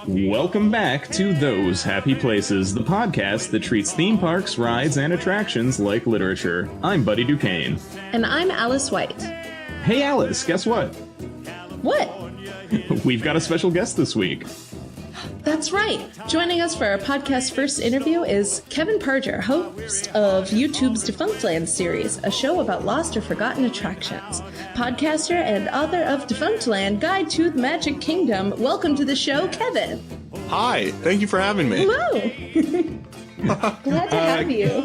Welcome back to Those Happy Places, the podcast that treats theme parks, rides, and attractions like literature. I'm Buddy Duquesne. And I'm Alice White. Hey Alice, guess what? What? We've got a special guest this week. That's right. Joining us for our podcast first interview is Kevin Perjurer, host of YouTube's Defunctland series, a show about lost or forgotten attractions. Podcaster and author of Defunctland, Guide to the Magic Kingdom. Welcome to the show, Kevin. Hi, thank you for having me. Hello. Glad to have you.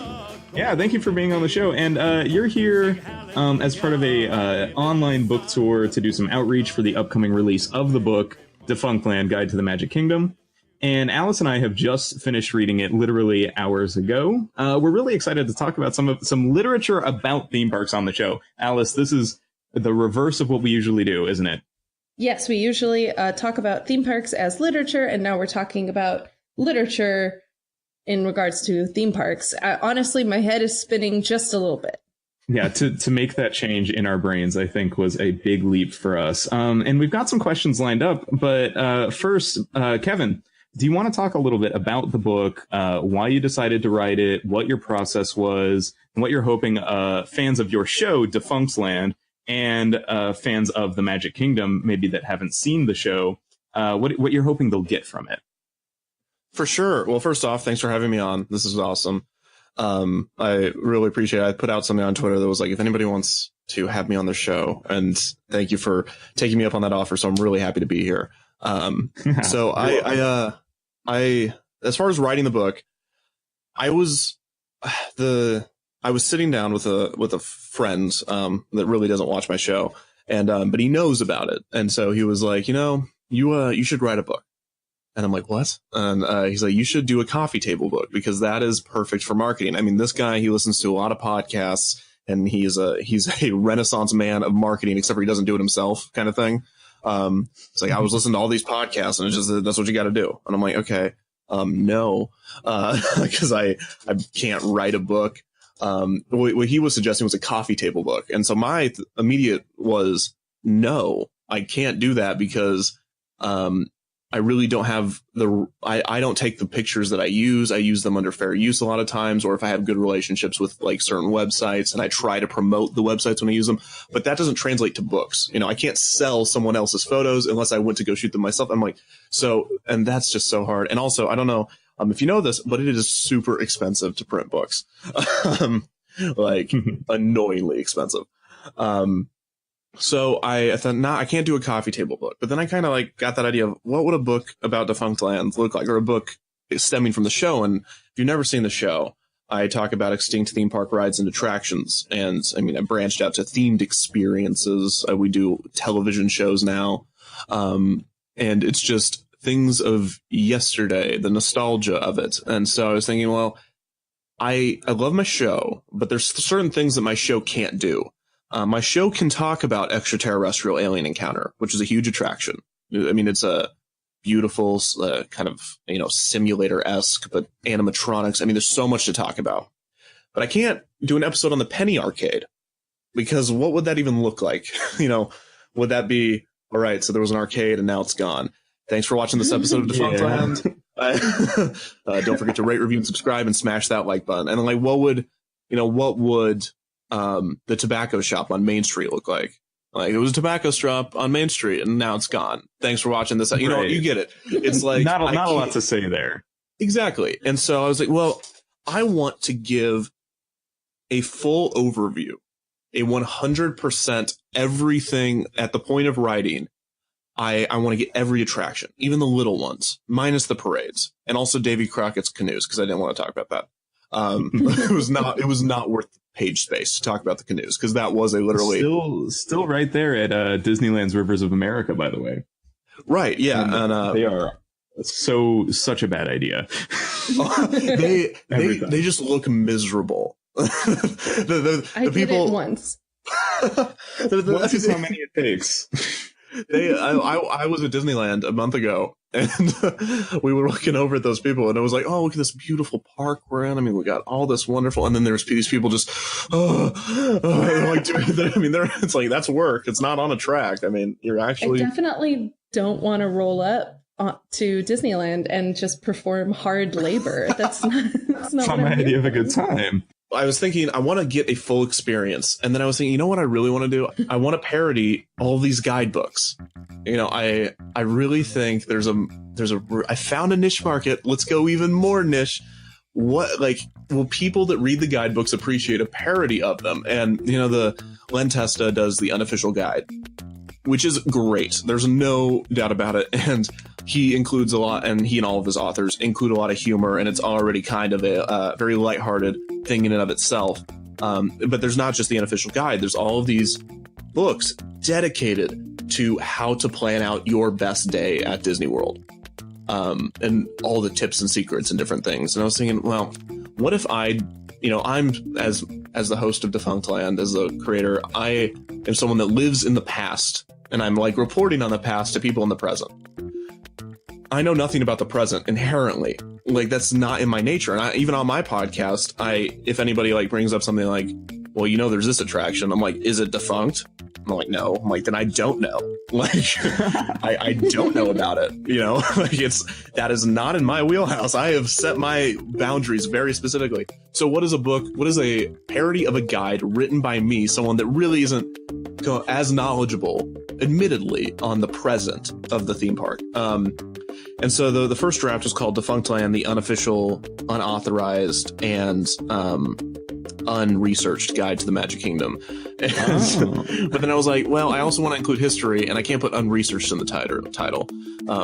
Yeah, thank you for being on the show. And you're here as part of a online book tour to do some outreach for the upcoming release of the book, Defunctland, Guide to the Magic Kingdom. And Alice and I have just finished reading it literally hours ago. We're really excited to talk about some literature about theme parks on the show. Alice, this is the reverse of what we usually do, isn't it? Yes, we usually talk about theme parks as literature, and now we're talking about literature in regards to theme parks. Honestly, my head is spinning just a little bit. Yeah, to make that change in our brains, I think, was a big leap for us. And we've got some questions lined up. But first, Kevin, do you want to talk a little bit about the book, why you decided to write it, what your process was, and what you're hoping fans of your show, Defunctland, and fans of the Magic Kingdom, maybe that haven't seen the show, what you're hoping they'll get from it? For sure. Well, first off, thanks for having me on. This is awesome. I really appreciate it. I put out something on Twitter that was like, if anybody wants to have me on their show, and thank you for taking me up on that offer. So I'm really happy to be here. So I, as far as writing the book, I was sitting down with a friend, that really doesn't watch my show, and, but he knows about it. And so he was like, you should write a book. And I'm like, what? And he's like, you should do a coffee table book, because that is perfect for marketing. I mean, this guy, he listens to a lot of podcasts, and he's a renaissance man of marketing, except for he doesn't do it himself, kind of thing. It's like, I was listening to all these podcasts, and it's just, that's what you got to do. And I'm like, okay, no, because I can't write a book. What he was suggesting was a coffee table book. And so my immediate was, no, I can't do that, because, I really don't have I don't take the pictures that I use them under fair use a lot of times, or if I have good relationships with like certain websites, and I try to promote the websites when I use them, but that doesn't translate to books. I can't sell someone else's photos unless I went to go shoot them myself. I'm like, and that's just so hard. And also, I don't know if you know this, but it is super expensive to print books, like annoyingly expensive. So I thought, I can't do a coffee table book. But then I kind of like got that idea of what would a book about Defunctland look like, or a book stemming from the show. And if you've never seen the show, I talk about extinct theme park rides and attractions. And I mean, I branched out to themed experiences. We do television shows now. And it's just things of yesterday, the nostalgia of it. And so I was thinking, well, I love my show, but there's certain things that my show can't do. My show can talk about extraterrestrial alien encounter, which is a huge attraction. I mean, it's a beautiful kind of, simulator-esque, but animatronics. I mean, there's so much to talk about. But I can't do an episode on the Penny Arcade, because what would that even look like? Would that be, all right, so there was an arcade and now it's gone. Thanks for watching this episode of Defunctland. Don't forget to rate, review, and subscribe, and smash that like button. And like, what would the tobacco shop on Main Street look like? Like, it was a tobacco shop on Main Street and now it's gone. Thanks for watching this. You get it. It's like not a lot to say there. Exactly. And so I was like, well, I want to give a full overview, a 100% everything at the point of writing. I want to get every attraction, even the little ones, minus the parades, and also Davy Crockett's canoes, because I didn't want to talk about that. It was not worth page space to talk about the canoes, because that was a literally still right there at Disneyland's Rivers of America, by the way. Right, yeah, and they are such a bad idea. they just look miserable. I did it once. This is how many it takes. I was at Disneyland a month ago, and we were looking over at those people, and it was like, oh, look at this beautiful park we're in. I mean, we got all this wonderful, and then there's these people just, it's like, that's work. It's not on a track. I mean, you're actually. I definitely don't want to roll up to Disneyland and just perform hard labor. That's not Not my idea of a good time. I was thinking I want to get a full experience, and then I was thinking, you know what I really want to do? I want to parody all these guidebooks. You know, I really think I found a niche market. Let's go even more niche. Will people that read the guidebooks appreciate a parody of them? And you know, the Len Testa does the unofficial guide, which is great. There's no doubt about it. And he includes a lot, and he and all of his authors include a lot of humor, and it's already kind of a very lighthearted thing in and of itself. But there's not just the unofficial guide. There's all of these books dedicated to how to plan out your best day at Disney World. And all the tips and secrets and different things. And I was thinking, well, what if I'm as the host of Defunctland, as the creator, I am someone that lives in the past, and I'm like reporting on the past to people in the present. I know nothing about the present inherently. Like, that's not in my nature. And even on my podcast, if anybody like brings up something like, well, you know, there's this attraction, I'm like, is it defunct? I'm like, no. I'm like, then I don't know. Like, I don't know about it. You know, like that is not in my wheelhouse. I have set my boundaries very specifically. So what is a book? What is a parody of a guide written by me, someone that really isn't as knowledgeable, admittedly, on the present of the theme park? And so the first draft is called Defunctland, the unofficial, unauthorized, and unresearched guide to the Magic Kingdom. But then I was like, well, I also want to include history, and I can't put unresearched in the title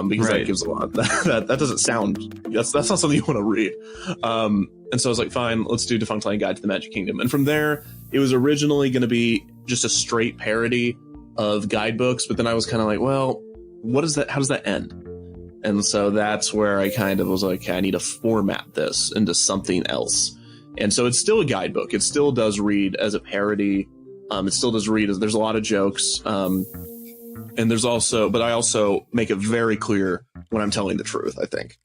because that gives a lot. That doesn't sound, that's not something you want to read. And so I was like, fine, let's do Defunctland Guide to the Magic Kingdom. And from there, it was originally going to be just a straight parody of guidebooks, but then I was kind of like, well, how does that end? And so that's where I kind of was like, okay, I need to format this into something else. And so it's still a guidebook. It still does read as a parody. It still does read as there's a lot of jokes. And there's also, but I also make it very clear when I'm telling the truth, I think.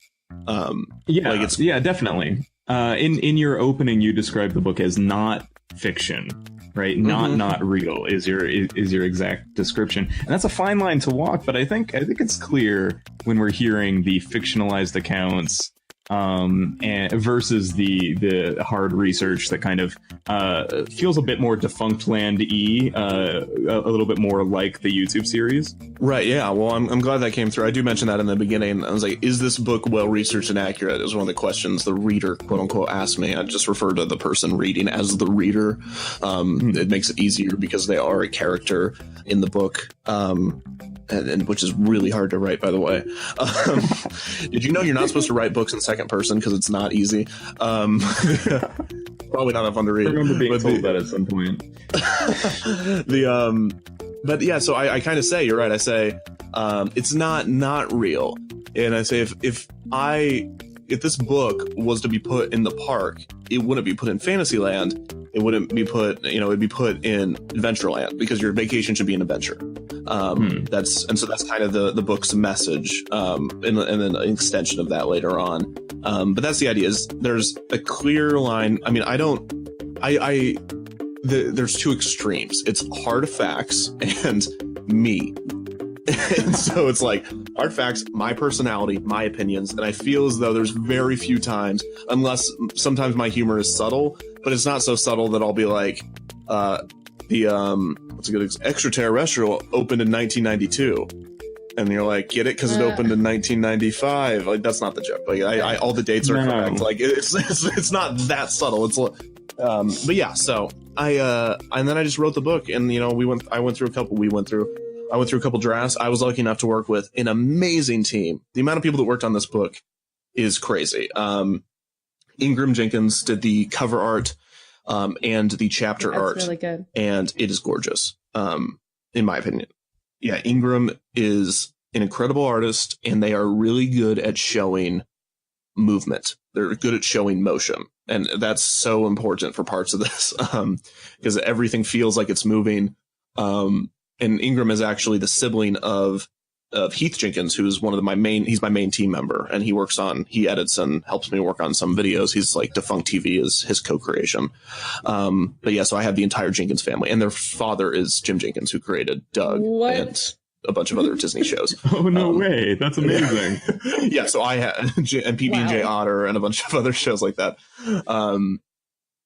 Definitely. In your opening, you described the book as not fiction, right? Not real is your exact description. And that's a fine line to walk, but I think it's clear when we're hearing the fictionalized accounts and versus the hard research that kind of feels a bit more Defunctland-y, a little bit more like the YouTube series. Right, yeah. Well, I'm glad that came through. I do mention that in the beginning. I was like, is this book well-researched and accurate? It was one of the questions the reader, quote-unquote, asked me. I just refer to the person reading as the reader. It makes it easier because they are a character in the book. And which is really hard to write, by the way. Did you know you're not supposed to write books in second person because it's not easy? Probably not that fun to read. I remember being told that at some point. But yeah, so I kind of say, you're right. I say it's not real, and I say if this book was to be put in the park, it wouldn't be put in Fantasyland. It wouldn't be put, it'd be put in Adventureland because your vacation should be an adventure. So that's kind of the book's message, and then an extension of that later on. But that's the idea, is there's a clear line. I mean, there's two extremes. It's hard facts and me. And so it's like hard facts, my personality, my opinions. And I feel as though there's very few times, unless sometimes my humor is subtle, but it's not so subtle that I'll be like, what's a good extraterrestrial opened in 1992. And you're like, get it? Because it opened in 1995. Like, that's not the joke. Like, all the dates are correct. Like, it's not that subtle. It's, but yeah. So and then I just wrote the book, and I went through a couple drafts. I was lucky enough to work with an amazing team. The amount of people that worked on this book is crazy. Ingram Jenkins did the cover art and the chapter art. That's really good. And it is gorgeous, in my opinion. Yeah, Ingram is an incredible artist, and they are really good at showing movement. They're good at showing motion. And that's so important for parts of this, because everything feels like it's moving. And Ingram is actually the sibling of Heath Jenkins, who's he's my main team member, and he edits and helps me work on some videos. He's like Defunct TV is his co-creation. But yeah, so I have the entire Jenkins family, and their father is Jim Jenkins, who created Doug. What? a bunch of other Disney shows. Oh, no way. That's amazing. Yeah. So I had, and PB&J Otter and a bunch of other shows like that.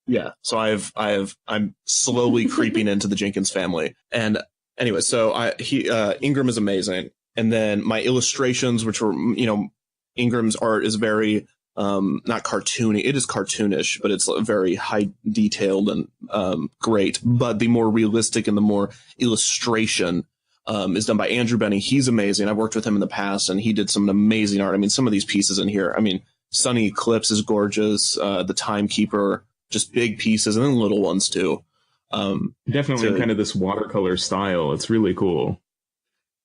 Yeah. So I'm slowly creeping into the Jenkins family. And anyway, so Ingram is amazing. And then my illustrations, which were, Ingram's art is very, not cartoony. It is cartoonish, but it's very high detailed and great. But the more realistic and the more illustration is done by Andrew Benny. He's amazing. I've worked with him in the past, and he did some amazing art. I mean, some of these pieces in here. I mean, Sunny Eclipse is gorgeous. The Timekeeper, just big pieces, and then little ones too. Definitely kind of this watercolor style. It's really cool.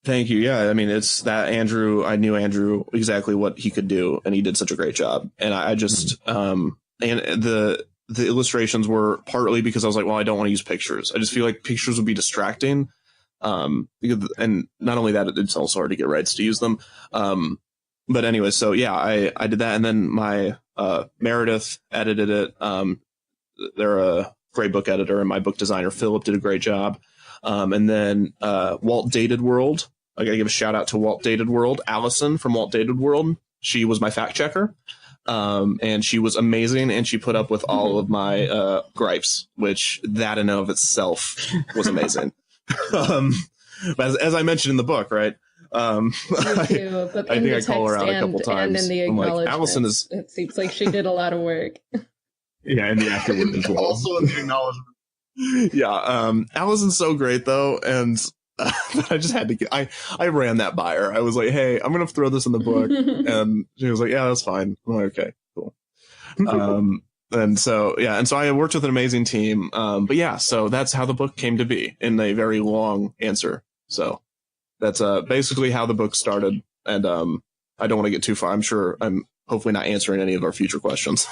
Thank you. Yeah, I mean, it's that Andrew. I knew Andrew exactly what he could do, and he did such a great job. And I just and the illustrations were partly because I was like, well, I don't want to use pictures. I just feel like pictures would be distracting. And not only that, it's also hard to get rights to use them. But anyway, so yeah, I did that, and then my Meredith edited it. They're a great book editor, and my book designer Philip did a great job. And then Walt Dated World. I gotta give a shout out to Walt Dated World. Allison from Walt Dated World. She was my fact checker. And she was amazing, and she put up with all of my gripes, which that in and of itself was amazing. As I mentioned in the book, right? I think I call her out a couple times. And in the like, Allison is. It seems like she did a lot of work. Yeah, and the afterward as well. Also in the acknowledgement. Yeah, Allison's so great though, and I just had to get. I ran that by her. I was like, "Hey, I'm gonna throw this in the book," and she was like, "Yeah, that's fine." I'm like, "Okay, cool." And so I worked with an amazing team. But yeah, so that's how the book came to be in a very long answer. So that's basically how the book started. And I don't want to get too far. I'm sure I'm hopefully not answering any of our future questions.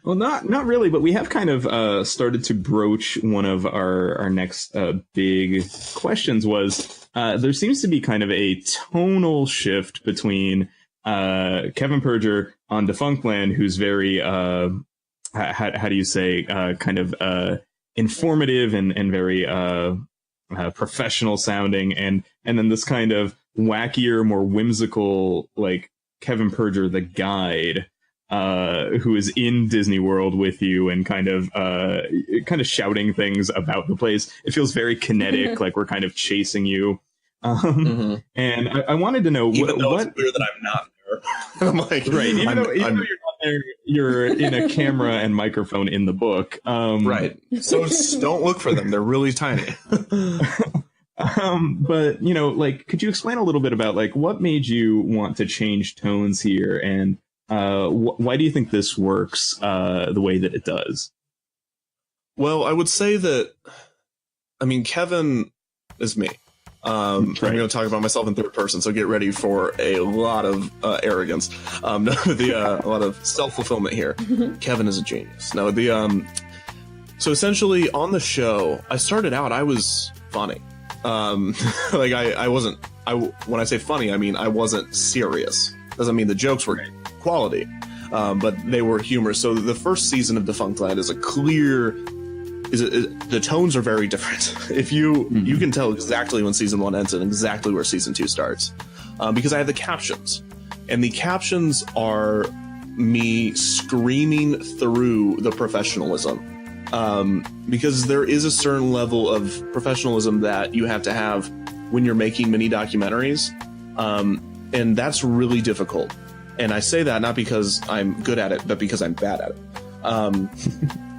Well, not really, but we have kind of started to broach one of our next big questions was there seems to be kind of a tonal shift between Kevin Perjurer on Defunctland, who's very, how do you say, kind of informative and very professional sounding, and then this kind of wackier, more whimsical, like Kevin Perjurer, the guide, who is in Disney World with you and kind of shouting things about the place. It feels very kinetic, like we're kind of chasing you. And I wanted to know even though it's clear that I'm not there. I'm like, right. Even though you're not there, you're in a camera and microphone in the book. Right. So don't look for them. They're really tiny. But like, could you explain a little bit about like what made you want to change tones here, and why do you think this works the way that it does? Well, I would say that, I mean, Kevin is me. I'm going to talk about myself in third person, so get ready for a lot of arrogance. A lot of self-fulfillment here. Kevin is a genius. No, so essentially on the show, I started out, I was funny. Like I wasn't, when I say funny, I mean, I wasn't serious. Doesn't mean the jokes were quality, but they were humorous. So the first season of Defunctland is the tones are very different. If you can tell exactly when season 1 ends and exactly where season 2 starts, because I have the captions, and the captions are me screaming through the professionalism. Because there is a certain level of professionalism that you have to have when you're making mini documentaries. And that's really difficult. And I say that not because I'm good at it, but because I'm bad at it.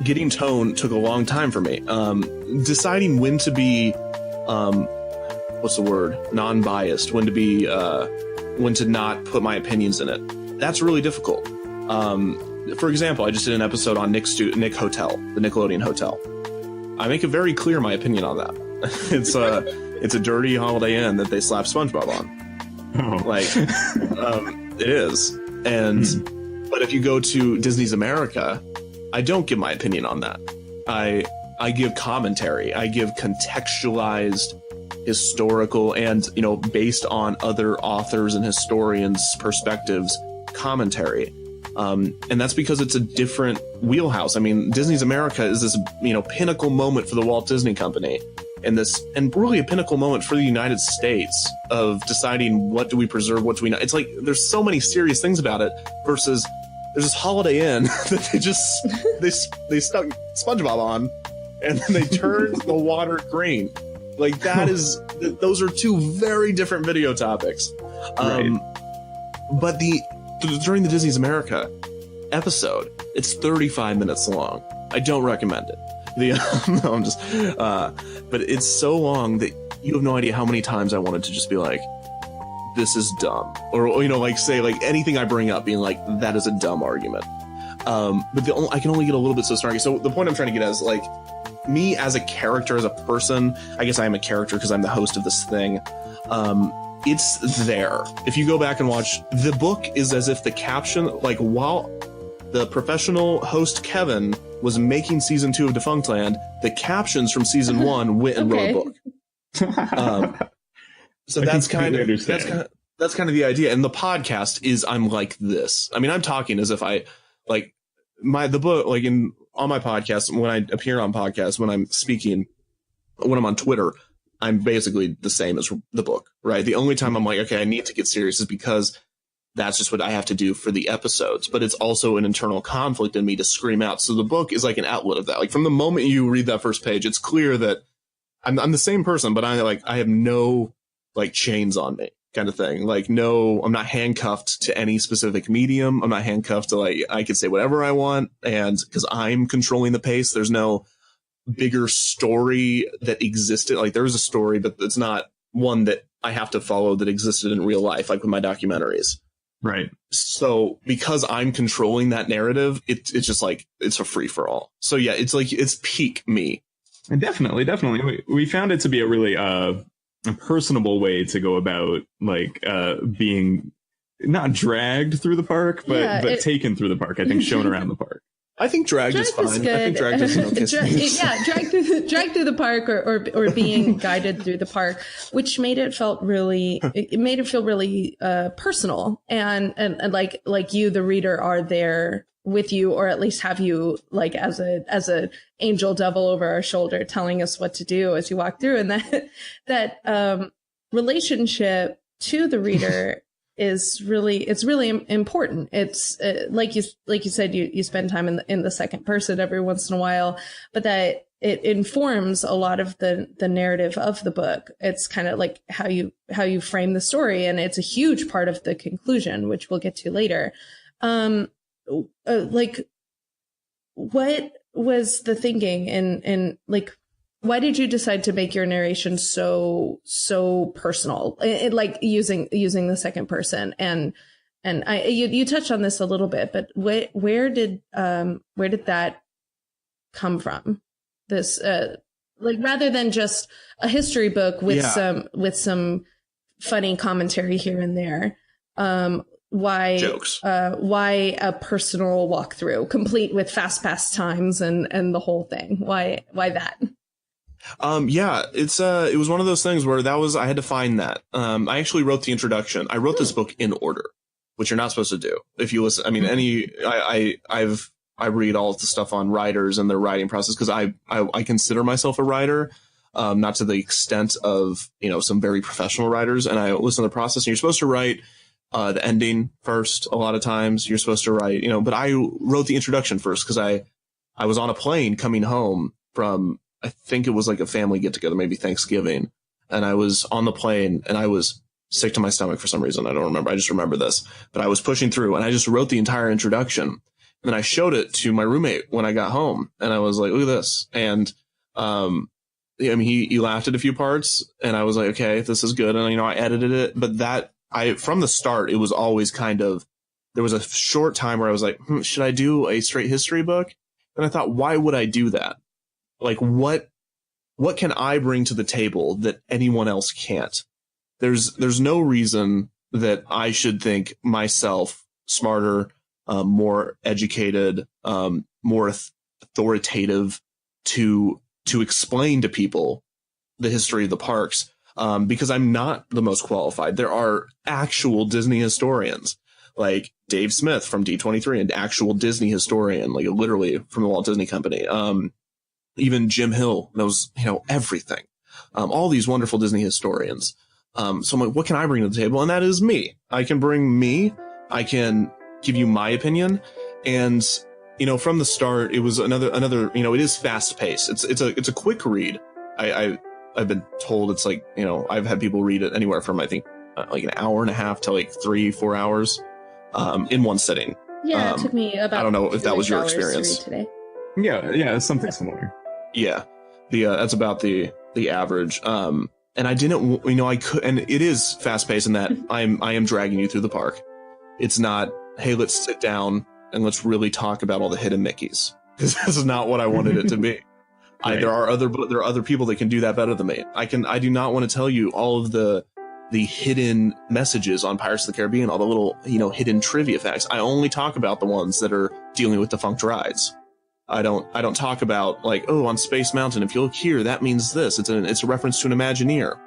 Getting tone took a long time for me. Deciding when to be, what's the word? Non-biased, when to not put my opinions in it. That's really difficult. For example, I just did an episode on Nick Hotel, the Nickelodeon Hotel. I make it very clear my opinion on that. It's a dirty Holiday Inn that they slap SpongeBob on. Oh. Like, it is. And but if you go to Disney's America, I don't give my opinion on that. I give commentary. I give contextualized, historical, and based on other authors and historians' perspectives, commentary. And that's because it's a different wheelhouse. I mean, Disney's America is this, pinnacle moment for the Walt Disney Company. and really a pinnacle moment for the United States of deciding what do we preserve, what do we not. It's like there's so many serious things about it versus there's this Holiday Inn that they stuck SpongeBob on, and then they turned the water green. Like those are two very different video topics. Right. But during the Disney's America episode, it's 35 minutes long. I don't recommend it. No, I'm just, but it's so long that you have no idea how many times I wanted to just be like, this is dumb. Or, like say like anything I bring up being like, that is a dumb argument. But I can only get a little bit so snarky. So the point I'm trying to get at is like, me as a character, as a person, I guess I am a character because I'm the host of this thing. It's there. If you go back and watch, the book is as if the caption, like while the professional host Kevin was making season 2 of Defunctland, the captions from season 1 went and wrote a book. So that's kind of the idea. And the podcast is I'm like this. I mean, I'm talking as if I like the book, like on my podcast, when I appear on podcasts, when I'm speaking, when I'm on Twitter, I'm basically the same as the book, right? The only time I'm like, okay, I need to get serious is because that's just what I have to do for the episodes. But it's also an internal conflict in me to scream out. So the book is like an outlet of that. Like from the moment you read that first page, it's clear that I'm the same person, but I have no like chains on me kind of thing. Like, no, I'm not handcuffed to any specific medium. I'm not handcuffed to like, I can say whatever I want. And because I'm controlling the pace, there's no bigger story that existed. Like there's a story, but it's not one that I have to follow that existed in real life, like with my documentaries. Right. So because I'm controlling that narrative, it's just like, it's a free for all. So yeah, it's like, it's peak me. And definitely. We found it to be a really, a personable way to go about like being not dragged through the park, but taken through the park. I think shown around the park. I think dragged is fine. I think dragged is okay. dragged through the park or being guided through the park, which made it feel really personal and like you, the reader, are there with you, or at least have you like as a angel devil over our shoulder telling us what to do as you walk through. And that relationship to the reader is really important. It's like you said, you spend time in the second person every once in a while, but that it informs a lot of the narrative of the book. It's kind of like how you frame the story, and it's a huge part of the conclusion, which we'll get to later. Like, what was the thinking, and like, why did you decide to make your narration so personal, like using the second person? And you touched on this a little bit, but where did that come from? This like, rather than just a history book with some funny commentary here and there, why jokes? Why a personal walkthrough complete with fast pass times and the whole thing? Why that? It was one of those things where I had to find that. I actually wrote the introduction. I wrote this book in order, which you're not supposed to do. If you listen, I mean, I read all of the stuff on writers and their writing process, because I consider myself a writer, not to the extent of, some very professional writers. And I listen to the process, and you're supposed to write the ending first. A lot of times you're supposed to write, but I wrote the introduction first because I was on a plane coming home from, I think it was like a family get together, maybe Thanksgiving. And I was on the plane and I was sick to my stomach for some reason. I don't remember. I just remember this, but I was pushing through and I just wrote the entire introduction. And then I showed it to my roommate when I got home, and I was like, look at this. And, he laughed at a few parts, and I was like, okay, this is good. And, I edited it, but from the start, it was always there was a short time where I was like, should I do a straight history book? And I thought, why would I do that? Like, what can I bring to the table that anyone else can't? There's no reason that I should think myself smarter, more educated, more authoritative to explain to people the history of the parks, because I'm not the most qualified. There are actual Disney historians, like Dave Smith from D23, an actual Disney historian, like literally from the Walt Disney Company. Even Jim Hill knows, everything. all these wonderful Disney historians. So I'm like, what can I bring to the table? And that is me. I can bring me. I can give you my opinion. And, you know, from the start, it was another, you know, it is fast paced. It's a quick read. I've been told it's like, you know, I've had people read it anywhere from, I think, like an hour and a half to like 3-4 hours, in one sitting. Yeah, it took me about, I don't know if that was your experience today. Yeah, something similar. Yeah. That's about the average. And I didn't, you know, I could, and it is fast paced in that I am dragging you through the park. It's not, hey, let's sit down and let's really talk about all the hidden Mickeys, because this is not what I wanted it to be. Right. There are other people that can do that better than me. I do not want to tell you all of the hidden messages on Pirates of the Caribbean, all the little, you know, hidden trivia facts. I only talk about the ones that are dealing with defunct rides. I don't talk about like, oh, on Space Mountain, if you look here, that means this. It's a reference to an Imagineer.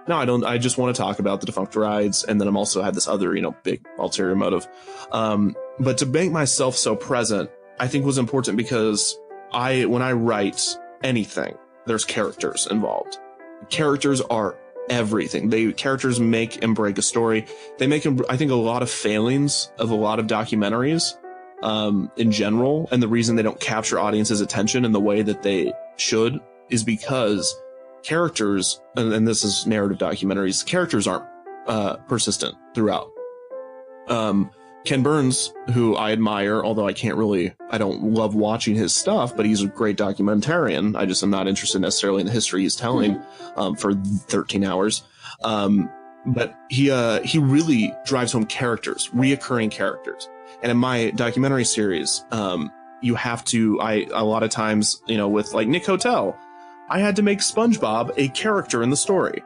No, I don't. I just want to talk about the defunct rides, and then I'm also had this other, you know, big ulterior motive. But to make myself so present, I think was important because when I write anything, there's characters involved. Characters are everything. Characters make and break a story. They make, I think, a lot of failings of a lot of documentaries in general, and the reason they don't capture audiences' attention in the way that they should is because characters, and this is narrative documentaries, characters aren't persistent throughout. Ken Burns, who I admire, although I don't love watching his stuff, but he's a great documentarian. I just am not interested necessarily in the history he's telling for 13 hours. But he really drives home characters, reoccurring characters. And in my documentary series, you have to, a lot of times, you know, with like Nick Hotel, I had to make SpongeBob a character in the story.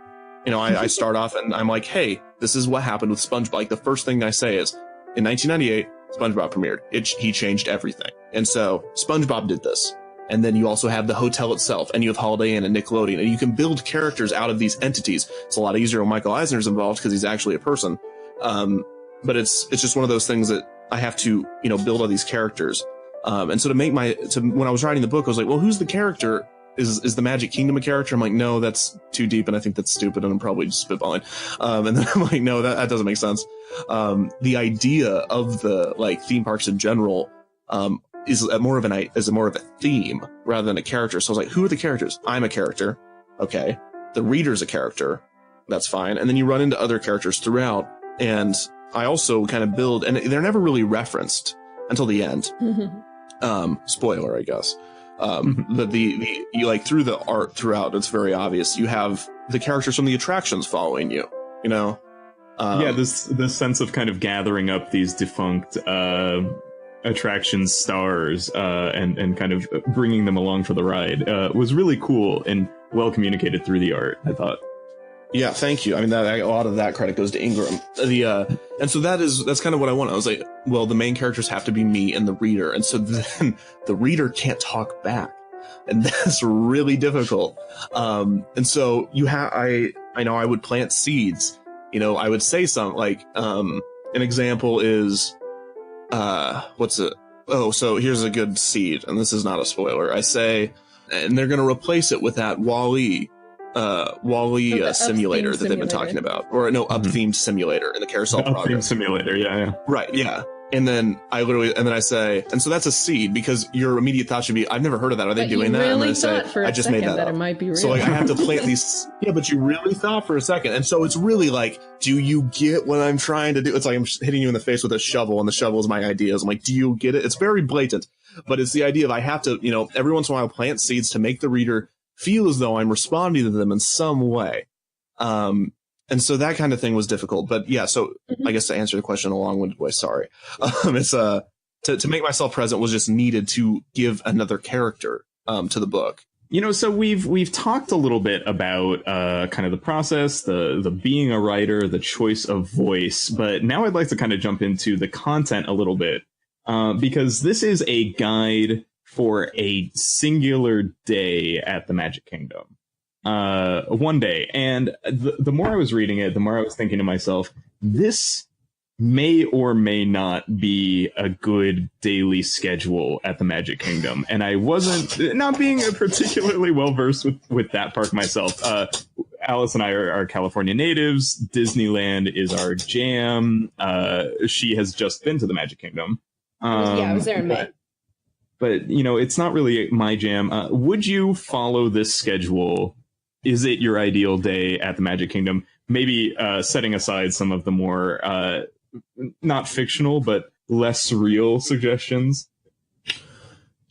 You know, I start off and I'm like, hey, this is what happened with SpongeBob. Like the first thing I say is, in 1998, SpongeBob premiered. He changed everything. And so SpongeBob did this. And then you also have the hotel itself, and you have Holiday Inn and Nickelodeon, and you can build characters out of these entities. It's a lot easier when Michael Eisner's involved because he's actually a person. But it's just one of those things that I have to, you know, build all these characters. And so when I was writing the book, I was like, well, who's the character? Is the Magic Kingdom a character? I'm like, no, that's too deep, and I think that's stupid, and I'm probably just spitballing. And then I'm like, no, that doesn't make sense. The idea of the like theme parks in general is more of a theme rather than a character. So I was like, who are the characters? I'm a character. Okay. The reader's a character. That's fine. And then you run into other characters throughout. And I also kind of build, and they're never really referenced until the end. Spoiler, I guess. But you like through the art throughout, it's very obvious. You have the characters from the attractions following you, you know? This sense of kind of gathering up these defunct attraction stars and kind of bringing them along for the ride was really cool and well communicated through the art, I thought. Yeah, thank you. I mean, a lot of that credit goes to Ingram. And so that's kind of what I want. I was like, well, the main characters have to be me and the reader. And so then the reader can't talk back. And that's really difficult. And so I know I would plant seeds. You know, I would say something like, an example is, so here's a good seed. And this is not a spoiler. I say, and they're going to replace it with that Wall-E simulator that they've been talking about, or no, up-themed simulator in the Carousel Progress. Up-themed simulator, yeah. Right, yeah. And then I say, and so that's a seed, because your immediate thought should be, I've never heard of that. Are they doing that? And then I say, I just made that up. It might be real. So like, I have to plant these. Yeah, but you really thought for a second. And so it's really like, do you get what I'm trying to do? It's like I'm hitting you in the face with a shovel, and the shovel is my ideas. I'm like, do you get it? It's very blatant, but it's the idea of I have to, you know, every once in a while plant seeds to make the reader feel as though I'm responding to them in some way. And so that kind of thing was difficult. But yeah, so I guess to answer the question in a long-winded way, sorry. It's to make myself present was just needed to give another character to the book. You know, so we've talked a little bit about kind of the process, the being a writer, the choice of voice, but now I'd like to kind of jump into the content a little bit, because this is a guide for a singular day at the Magic Kingdom. One day. And the more I was reading it, the more I was thinking to myself, this may or may not be a good daily schedule at the Magic Kingdom. And I wasn't, not being particularly well versed with that park myself. Alice and I are California natives. Disneyland is our jam. She has just been to the Magic Kingdom. I was there in May. But, you know, it's not really my jam. Would you follow this schedule? Is it your ideal day at the Magic Kingdom? Maybe setting aside some of the more not fictional, but less real suggestions.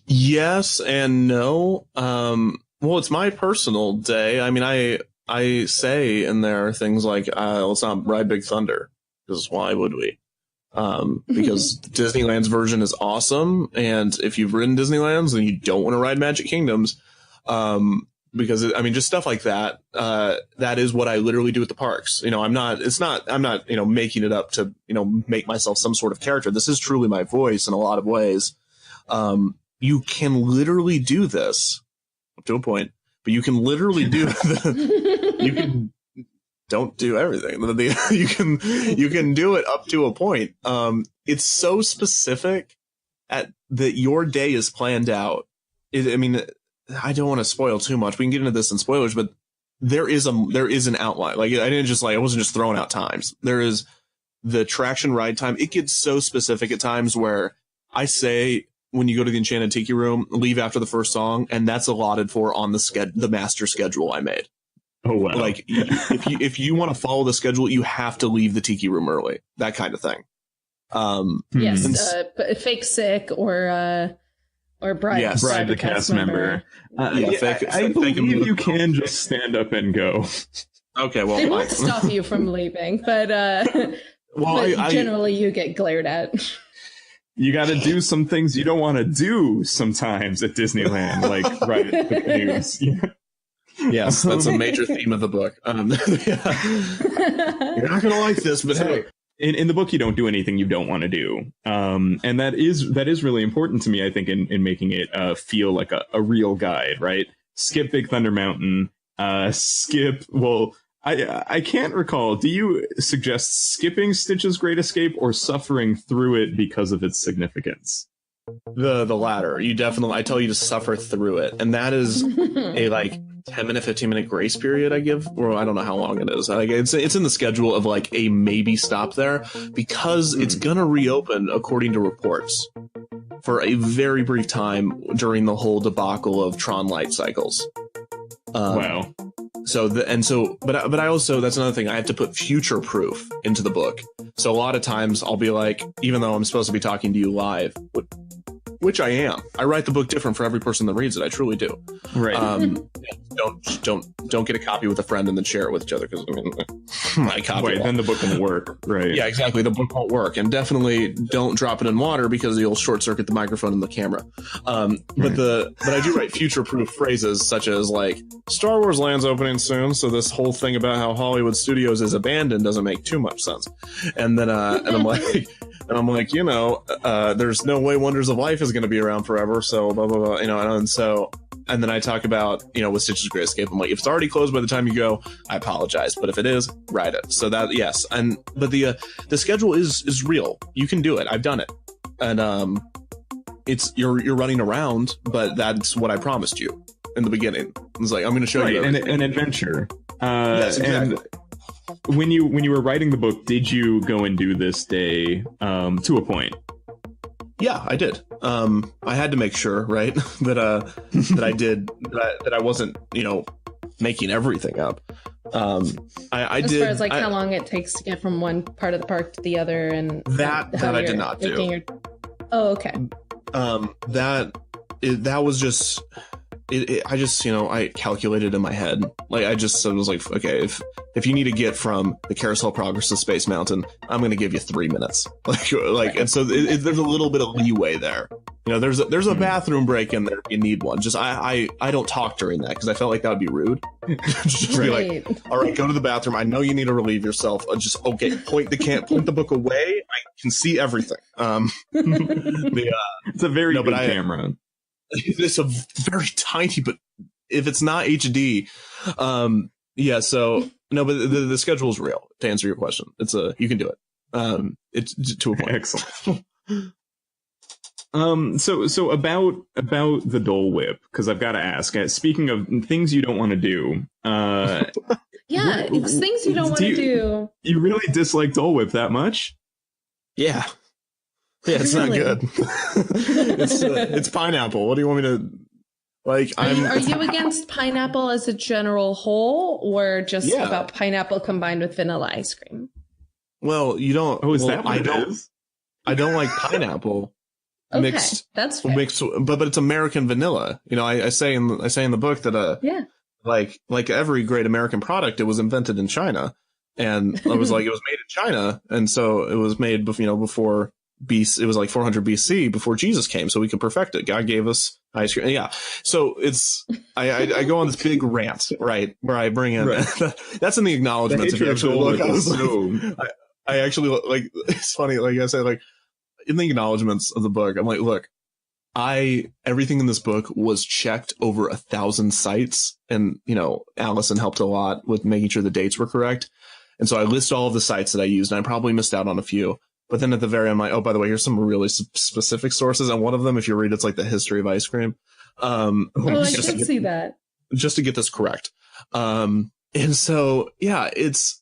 Yes and no. Well, it's my personal day. I mean, I say in there things like, let's not ride Big Thunder, because why would we? Because Disneyland's version is awesome, and if you've ridden Disneyland's and you don't want to ride Magic Kingdoms, because just stuff like that, that is what I literally do at the parks. You know, I'm not, you know, making it up to, you know, make myself some sort of character. This is truly my voice in a lot of ways. You can literally do this up to a point, but you can literally do you can don't do everything. You can do it up to a point. It's so specific that your day is planned out. I don't want to spoil too much. We can get into this in spoilers, but there is an outline. Like, I wasn't just throwing out times. There is the attraction ride time. It gets so specific at times where I say, when you go to the Enchanted Tiki Room, leave after the first song, and that's allotted for on the master schedule I made. Oh, wow. Like, if you want to follow the schedule, you have to leave the Tiki Room early. That kind of thing. Yes, fake sick or bribe the cast member. I believe you can just stand up and go. Okay, well, they won't stop you from leaving, but generally you get glared at. You got to do some things you don't want to do sometimes at Disneyland, like ride the canoes. Yes, that's a major theme of the book. You're not going to like this, but hey. In the book, you don't do anything you don't want to do. And that is really important to me, I think, in making it feel like a real guide, right? Skip Big Thunder Mountain, I can't recall. Do you suggest skipping Stitch's Great Escape or suffering through it because of its significance? The latter. I tell you to suffer through it. And that is a 10-minute, 15-minute grace period I give, or I don't know how long it is. It's in the schedule of a maybe stop there, because it's going to reopen according to reports for a very brief time during the whole debacle of Tron light cycles. Wow. But I also, that's another thing, I have to put future proof into the book. So a lot of times I'll be like, even though I'm supposed to be talking to you live, which I am, I write the book different for every person that reads it. I truly do. Right. Don't get a copy with a friend and then share it with each other, because my copy. Wait, then the book won't work. Right. Yeah, exactly. The book won't work, and definitely don't drop it in water because you'll short circuit the microphone and the camera. But I do write future proof phrases such as Star Wars Land's opening soon, so this whole thing about how Hollywood Studios is abandoned doesn't make too much sense. And then I'm like, there's no way Wonders of Life is going to be around forever, so blah blah blah, and then I talk about, with Stitch's Great Escape, I'm like, if it's already closed by the time you go, I apologize, but if it is, ride it. So that, yes, but the schedule is real. You can do it. I've done it, and it's you're running around, but that's what I promised you in the beginning. It's like, I'm going to show you an adventure. Yes, exactly. And when you were writing the book, did you go and do this day to a point? Yeah, I did. I had to make sure, right, that I wasn't, making everything up. I as did. As far as how long it takes to get from one part of the park to the other, and that I did not do. Oh, okay. That was just. I just, I calculated in my head. I was like, okay, if you need to get from the Carousel Progress to Space Mountain, I'm going to give you 3 minutes. And so there's a little bit of leeway there. There's a bathroom break in there if you need one. Just I don't talk during that because I felt like that would be rude. Just be like, all right, go to the bathroom. I know you need to relieve yourself. Just point the book away. I can see everything. It's a very good camera. It's a very tiny, but if it's not HD, so no, but the schedule is real. To answer your question, you can do it. It's to a point. Excellent. So about the Dole Whip, because I've got to ask. Speaking of things you don't want to do, yeah, it's things you don't want to do. You really dislike Dole Whip that much? Yeah, it's Really? not good. It's pineapple. What do you want me to like? Are you against pineapple as a general whole, or just Yeah. about pineapple combined with vanilla ice cream? Well, you don't. Oh, is well, that what it is? I don't like pineapple Okay, mixed. that's fair. But it's American vanilla. You know, I say in the book that Yeah. like every great American product, it was invented in China, and I was like, it was made in China, and so it was made before BC. It was like 400 BC before Jesus came, so we could perfect it. God gave us ice cream. Yeah, so it's I go on this big rant, right, where I bring in that's in the acknowledgments. If you actually look, I actually like. It's funny, like I said, like in the acknowledgments of the book, I'm like, look. Everything in this book was checked over 1,000 sites, and Allison helped a lot with making sure the dates were correct. And so I list all of the sites that I used, and I probably missed out on a few. But then at the very end, I'm like, oh, by the way, here's some really specific sources. And one of them, if you read, it's like the history of ice cream. I did see that. Just to get this correct. And so, yeah, it's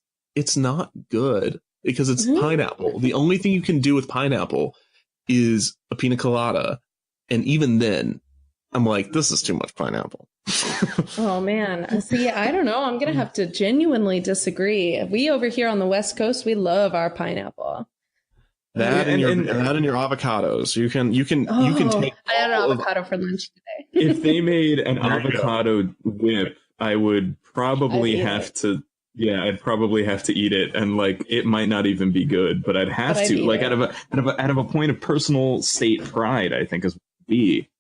not good because it's pineapple. The only thing you can do with pineapple is a pina colada. And even then, I'm like, this is too much pineapple. Oh, man. See, I don't know. I'm going to have to genuinely disagree. We over here on the West Coast, we love our pineapple. That and your avocados. You can take. I had an avocado for lunch today. If they made an avocado whip, I would probably have to. Yeah, I'd probably have to eat it, and like it might not even be good, but I'd have to. Like out of a point of personal state pride, I think is be.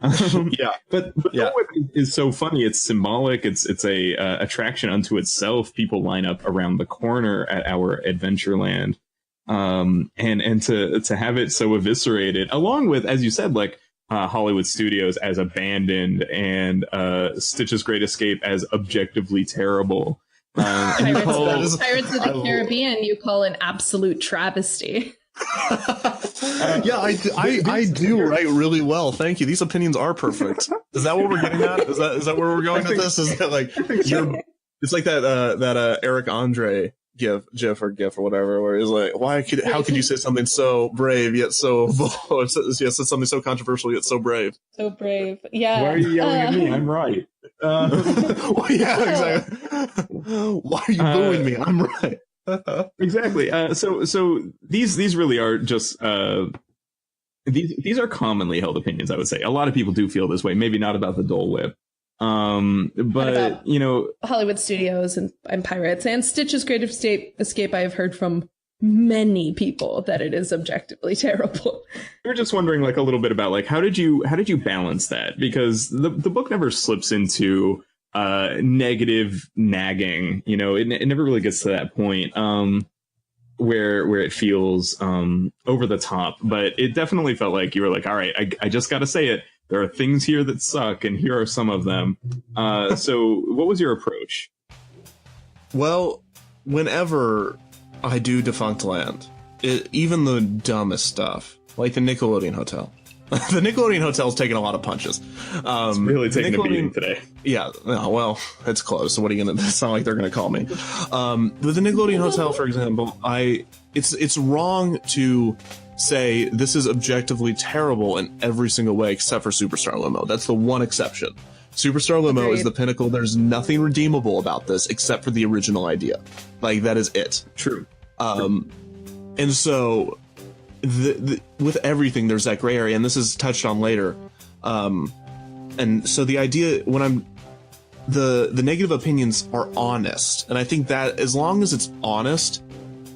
Yeah, but Dole Whip is so funny. It's symbolic. It's a attraction unto itself. People line up around the corner at our Adventureland, and to have it so eviscerated, along with, as you said, like Hollywood Studios as abandoned, and Stitch's Great Escape as objectively terrible. Pirates of the Caribbean, you call an absolute travesty. Yeah, I do write really well. Thank you. These opinions are perfect. Is that what we're getting at? Is that where we're going with this? Is that like it's like that Eric Andre gif or whatever, where he's like, how could you say something so brave yet so yes, something so controversial yet so brave? So brave. Yeah. Why are you yelling at me? I'm right. Well, yeah, exactly. Why are you booing me? I'm right. Exactly. So these really are just these are commonly held opinions, I would say. A lot of people do feel this way. Maybe not about the Dole Whip. But Hollywood Studios and Pirates and Stitch's Great Escape, I have heard from many people that it is objectively terrible. We were just wondering, like, a little bit about, like, how did you balance that? Because the book never slips into negative nagging. It never really gets to that point where it feels over the top. But it definitely felt like you were like, all right, I just got to say it. There are things here that suck, and here are some of them. So what was your approach? Well, whenever I do Defunctland, even the dumbest stuff, like the Nickelodeon Hotel. The Nickelodeon Hotel's taking a lot of punches. It's really taking a beating today. Yeah, no, well, it's closed, so what are you gonna... It's not like they're gonna call me. But the Nickelodeon Hotel, for example, it's wrong to say this is objectively terrible in every single way except for Superstar Limo. That's the one exception. Superstar Limo is the pinnacle. There's nothing redeemable about this except for the original idea. Like, that is it. True. And so with everything, there's that gray area, and this is touched on later. And so the idea, when the negative opinions are honest, and I think that as long as it's honest,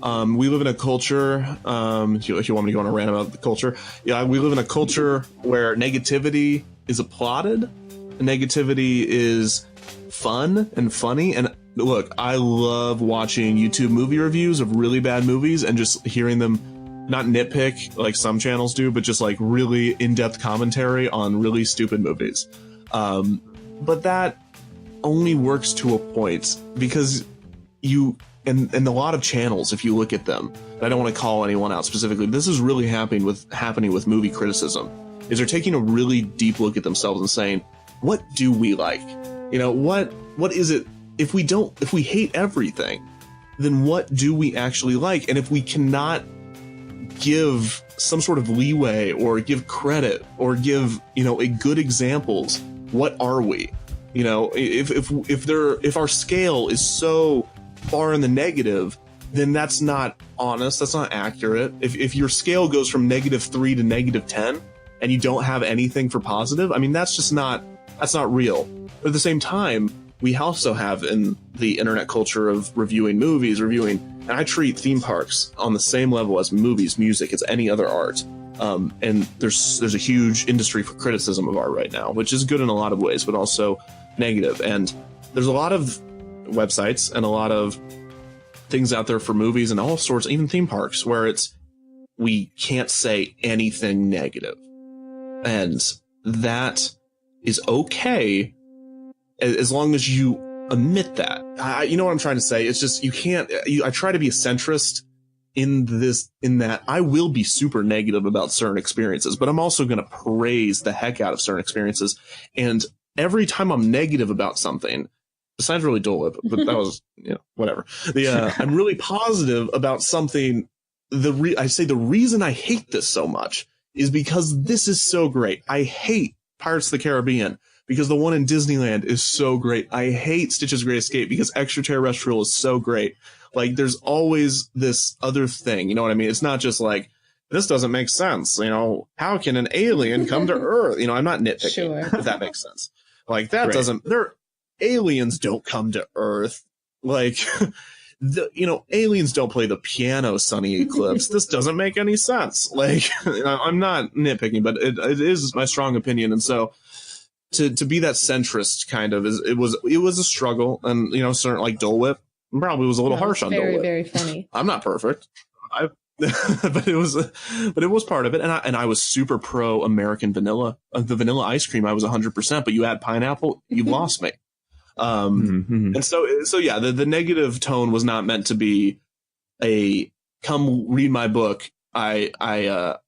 we live in a culture, if you want me to go on a rant about the culture, we live in a culture where negativity is applauded, negativity is fun and funny, and look, I love watching YouTube movie reviews of really bad movies and just hearing them not nitpick like some channels do, but just like really in-depth commentary on really stupid movies. But that only works to a point, because you and a lot of channels, if you look at them, I don't want to call anyone out specifically, but this is really happening with movie criticism, is they're taking a really deep look at themselves and saying, what do we like? You know, what is it? If we hate everything, then what do we actually like? And if we cannot give some sort of leeway or give credit or give, a good examples, what are we? If our scale is so far in the negative, then that's not honest, that's not accurate. If your scale goes from -3 to -10 and you don't have anything for positive, I mean, that's not real. But at the same time, we also have in the internet culture of reviewing movies, and I treat theme parks on the same level as movies, music, as any other art. And there's a huge industry for criticism of art right now, which is good in a lot of ways, but also negative. And there's a lot of websites and a lot of things out there for movies and all sorts, even theme parks, where we can't say anything negative. And that is okay as long as you admit that. You know what I'm trying to say? It's just, I try to be a centrist in that I will be super negative about certain experiences, but I'm also going to praise the heck out of certain experiences. And every time I'm negative about something, besides really Dole Whip, but that was, whatever. I'm really positive about something. I say the reason I hate this so much is because this is so great. I hate Pirates of the Caribbean because the one in Disneyland is so great. I hate Stitch's Great Escape because Extraterrestrial is so great. Like, there's always this other thing, you know what I mean? It's not just like, this doesn't make sense. How can an alien come to Earth? I'm not nitpicking, sure, if that makes sense. Like, that doesn't, aliens don't come to Earth. Like, aliens don't play the piano, Sunny Eclipse. This doesn't make any sense. Like, I'm not nitpicking, but it is my strong opinion. And so to be that centrist kind of it was a struggle. And, certain like Dole Whip probably was a little harsh on Dole Whip. Very, very funny. I'm not perfect. but it was part of it. And I was super pro American vanilla. The vanilla ice cream, I was 100%, but you add pineapple, you lost me. And so yeah, the negative tone was not meant to be a come read my book. I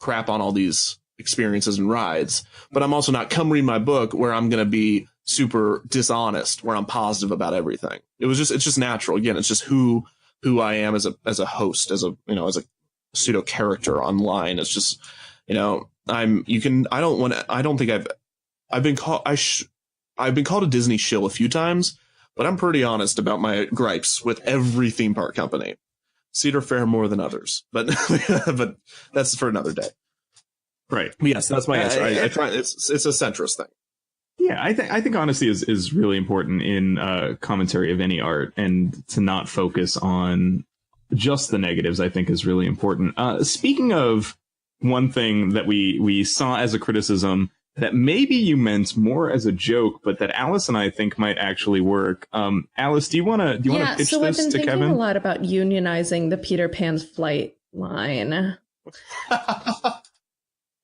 crap on all these experiences and rides, but I'm also not come read my book where I'm going to be super dishonest, where I'm positive about everything. It's just natural. Again, it's just who I am as a host, as a pseudo character online. It's just, I've been called a Disney shill a few times, but I'm pretty honest about my gripes with every theme park company. Cedar Fair more than others, but that's for another day. Right. But yes, that's my answer. I try. It's a centrist thing. Yeah, I think honesty is really important in commentary of any art, and to not focus on just the negatives, I think, is really important. Speaking of one thing that we saw as a criticism that maybe you meant more as a joke, but that Alice and I think might actually work. Alice, do you want to pitch so this I've been to thinking Kevin? a lot about unionizing the Peter Pan's flight line.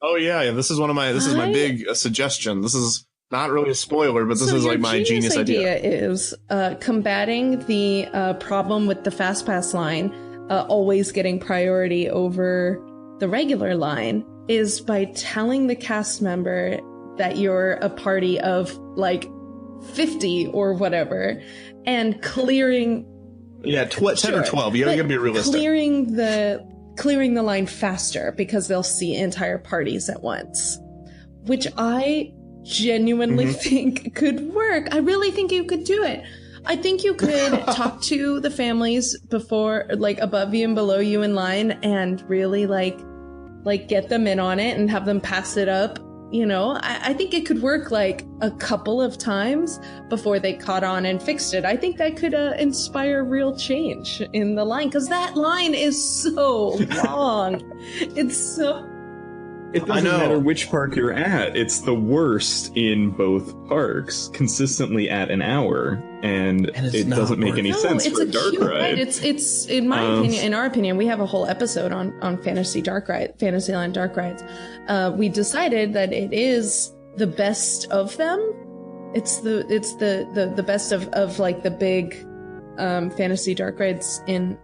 Oh yeah, this is my big suggestion. This is not really a spoiler, but this is like my genius idea. Is combating the problem with the Fast Pass line always getting priority over the regular line is by telling the cast member that you're a party of like 50 or whatever, and clearing 10 or 12. You gotta be realistic. Clearing the line faster because they'll see entire parties at once, which I genuinely think could work. I really think you could do it. I think you could talk to the families before, like above you and below you in line, and really like get them in on it and have them pass it up. I think it could work like a couple of times before they caught on and fixed it. I think that could inspire real change in the line, because that line is so long. It doesn't matter which park you're at. It's the worst in both parks, consistently at an hour, and it doesn't make any sense for a dark ride. Right? It's in my opinion, in our opinion, we have a whole episode on Fantasyland dark rides. We decided that it is the best of them. It's the best of like the big fantasy dark rides in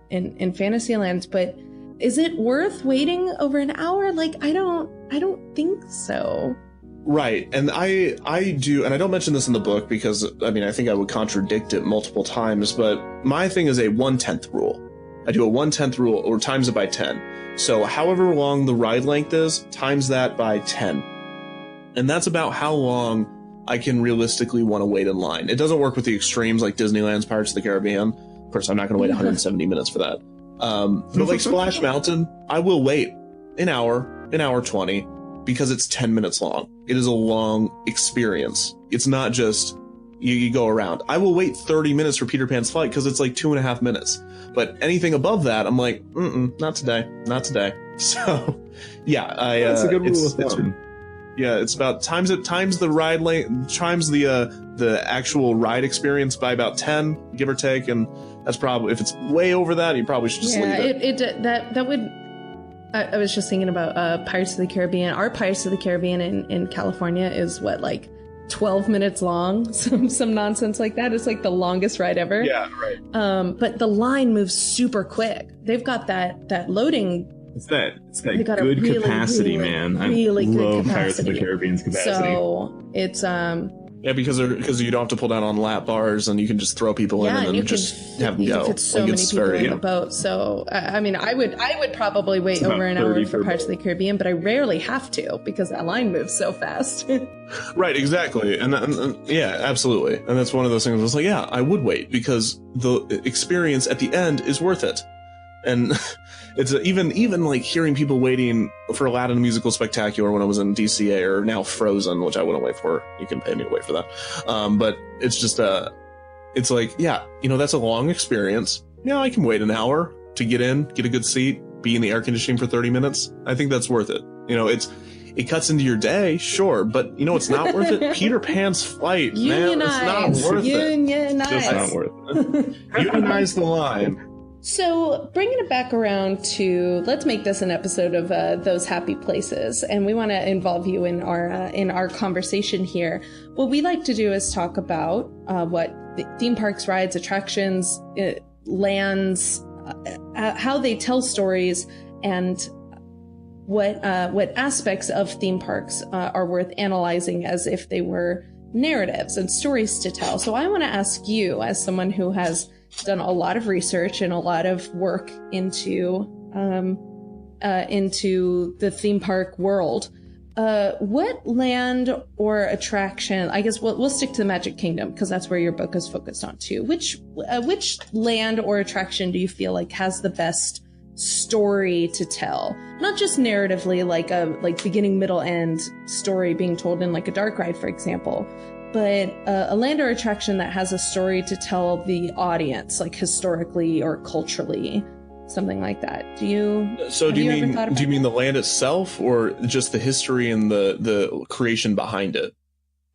Fantasyland, but is it worth waiting over an hour? Like, I don't think so. Right. And I do, and I don't mention this in the book because, I mean, I think I would contradict it multiple times, but my thing is a 1/10 rule. I do a 1/10 rule, or times it by 10. So however long the ride length is, times that by 10. And that's about how long I can realistically want to wait in line. It doesn't work with the extremes like Disneyland's Pirates of the Caribbean. Of course, I'm not going to wait 170 minutes for that. But like Splash Mountain, I will wait an hour 20, because it's 10 minutes long. It is a long experience. It's not just you go around. I will wait 30 minutes for Peter Pan's Flight because it's like 2.5 minutes. But anything above that, I'm like, not today. So, yeah, that's a good rule of thumb. Yeah, it's about times the ride length, times the actual ride experience by about 10, give or take, and that's probably, if it's way over that, you probably should just leave it. That would. I was just thinking about Pirates of the Caribbean. Our Pirates of the Caribbean in California is what, like 12 minutes long, some nonsense like that. It's like the longest ride ever. Yeah, right. But the line moves super quick. They've got that loading. It's that good really, capacity, really, man. Really I good love capacity. Pirates of the Caribbean's capacity. So it's yeah, because you don't have to pull down on lap bars, and you can just throw people in and then just have them go. Fit so many people in the boat. So I mean, I would probably wait over an hour for Pirates of the Caribbean, but I rarely have to because that line moves so fast. Right, exactly, and yeah, absolutely, and that's one of those things. I was like, yeah, I would wait because the experience at the end is worth it. And it's even like hearing people waiting for Aladdin the Musical Spectacular when I was in DCA, or now Frozen, which I wouldn't wait for. You can pay me to wait for that. But it's just, it's like, yeah, that's a long experience. Yeah, I can wait an hour to get in, get a good seat, be in the air conditioning for 30 minutes. I think that's worth it. It cuts into your day, sure, but it's not worth it. Peter Pan's Flight, man, it's not worth it. Just not worth it. Unionize the line. So bringing it back around to, let's make this an episode of Those Happy Places, and we want to involve you in our conversation here. What we like to do is talk about what the theme parks, rides, attractions, lands, how they tell stories, and what aspects of theme parks are worth analyzing as if they were narratives and stories to tell. So I want to ask you, as someone who has done a lot of research and a lot of work into the theme park world, what land or attraction, I guess we'll stick to the Magic Kingdom because that's where your book is focused on too. Which land or attraction do you feel like has the best story to tell? Not just narratively, like beginning, middle, end story being told in like a dark ride, for example, but a land or attraction that has a story to tell the audience, like historically or culturally, something like that. Do you mean the land itself, or just the history and the creation behind it?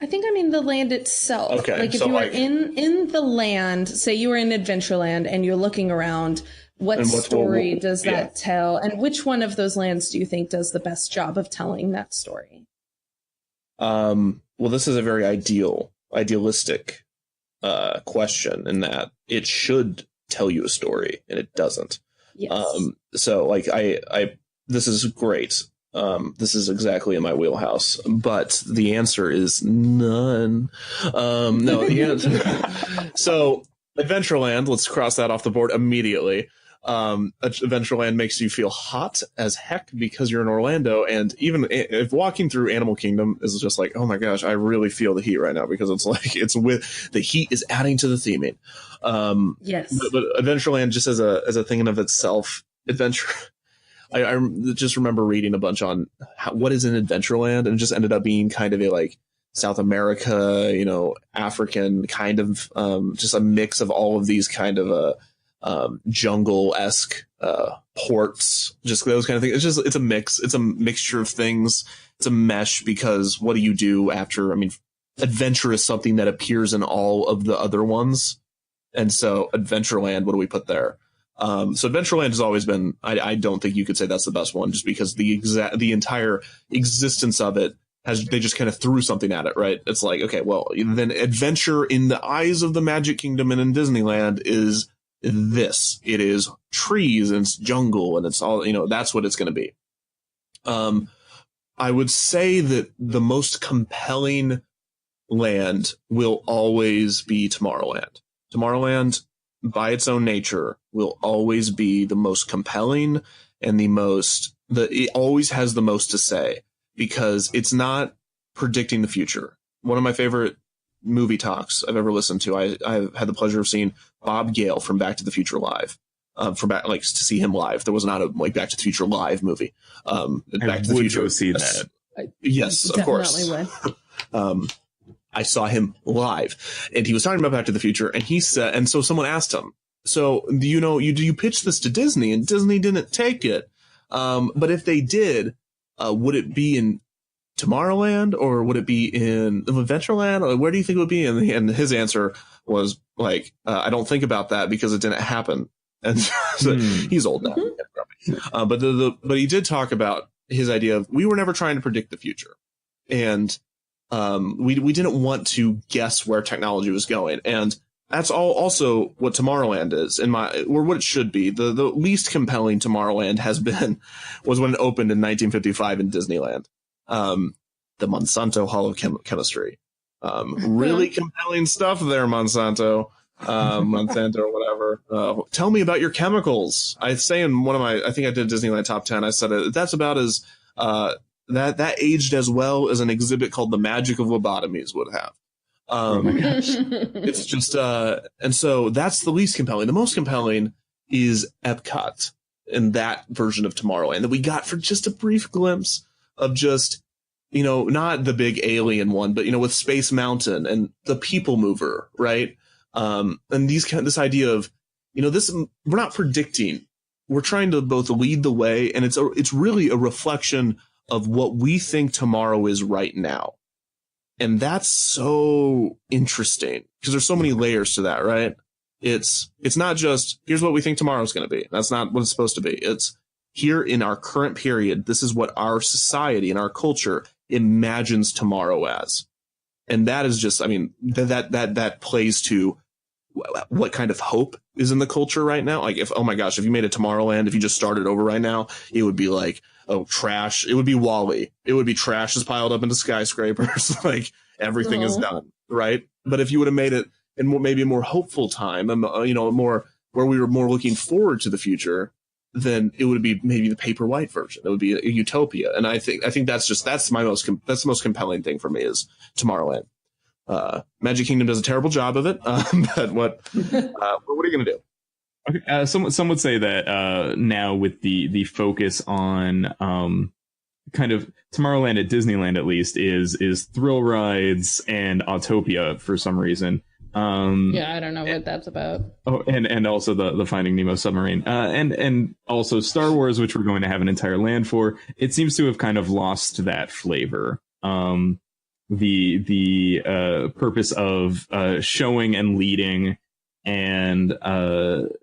I think I mean the land itself. Okay, like if you were in the land, say you were in Adventureland and you're looking around, what story does that tell? And which one of those lands do you think does the best job of telling that story? Well, this is a very idealistic question in that it should tell you a story, and it doesn't. Yes. So like this is great. This is exactly in my wheelhouse, but the answer is none. No, the answer. So Adventureland, let's cross that off the board immediately. Adventureland makes you feel hot as heck because you're in Orlando, and even if walking through Animal Kingdom is just like, oh my gosh, I really feel the heat right now because it's like the heat is adding to the theming. Yes, but Adventureland just as a thing in of itself, adventure. I just remember reading a bunch on what is in Adventureland, and it just ended up being kind of a like South America, African kind of just a mix of all of these kind of jungle-esque ports, just those kind of things. It's a mix. It's a mixture of things. It's a mesh, because what do you do after? I mean, adventure is something that appears in all of the other ones, and so Adventureland, what do we put there? So Adventureland has always been. I don't think you could say that's the best one, just because the entire existence of it they just kind of threw something at it, right? It's like, okay, well, then adventure in the eyes of the Magic Kingdom and in Disneyland is this. It is trees and it's jungle and it's all, that's what it's going to be. I would say that the most compelling land will always be Tomorrowland. Tomorrowland, by its own nature, will always be the most compelling and it always has the most to say, because it's not predicting the future. One of my favorite movie talks I've ever listened to, I've had the pleasure of seeing Bob Gale from Back to the Future live. To see him live. There was not a Back to the Future live movie. Back to the Future. Go see that. Yes, of course. I saw him live, and he was talking about Back to the Future, and he said, and so someone asked him, so do you pitch this to Disney, and Disney didn't take it, but if they did, would it be in Tomorrowland or would it be in Adventureland? Or where do you think it would be? And his answer was like, I don't think about that because it didn't happen. And so he's old now, but he did talk about his idea of, we were never trying to predict the future, and we didn't want to guess where technology was going, and that's also what Tomorrowland is, or what it should be. The least compelling Tomorrowland was when it opened in 1955 in Disneyland, the Monsanto Hall of Chemistry. Really compelling stuff there, Monsanto. Monsanto or whatever. Tell me about your chemicals. I say in I think I did Disneyland Top 10, I said that's about as that aged as well as an exhibit called The Magic of Lobotomies would have. Oh my gosh. It's just and so that's the least compelling. The most compelling is Epcot and that version of Tomorrowland that we got for just a brief glimpse of just, not the big alien one, but with Space Mountain and the People Mover, right? And this idea of, this, we're not predicting, we're trying to both lead the way, and it's really a reflection of what we think tomorrow is right now. And that's so interesting because there's so many layers to that, right? It's not just, here's what we think tomorrow's going to be. That's not what it's supposed to be. It's here in our current period. This is what our society and our culture imagines tomorrow as. And that is just, that plays to what kind of hope is in the culture right now. Like if you made a Tomorrowland, if you just started over right now, it would be like, trash. It would be WALL-E. It would be trash is piled up into skyscrapers. Like everything is done. Right. But if you would have made it in maybe a more hopeful time, more where we were more looking forward to the future, then it would be maybe the paper white version. It would be a utopia. And I think that's the most compelling thing for me is Tomorrowland. Magic Kingdom does a terrible job of it, but what are you going to do? Okay, some would say that now with the focus on kind of Tomorrowland at Disneyland at least is thrill rides and Autopia for some reason. I don't know what that's about. Oh, and also the Finding Nemo submarine, and also Star Wars, which we're going to have an entire land for. It seems to have kind of lost that flavor. The purpose of showing and leading and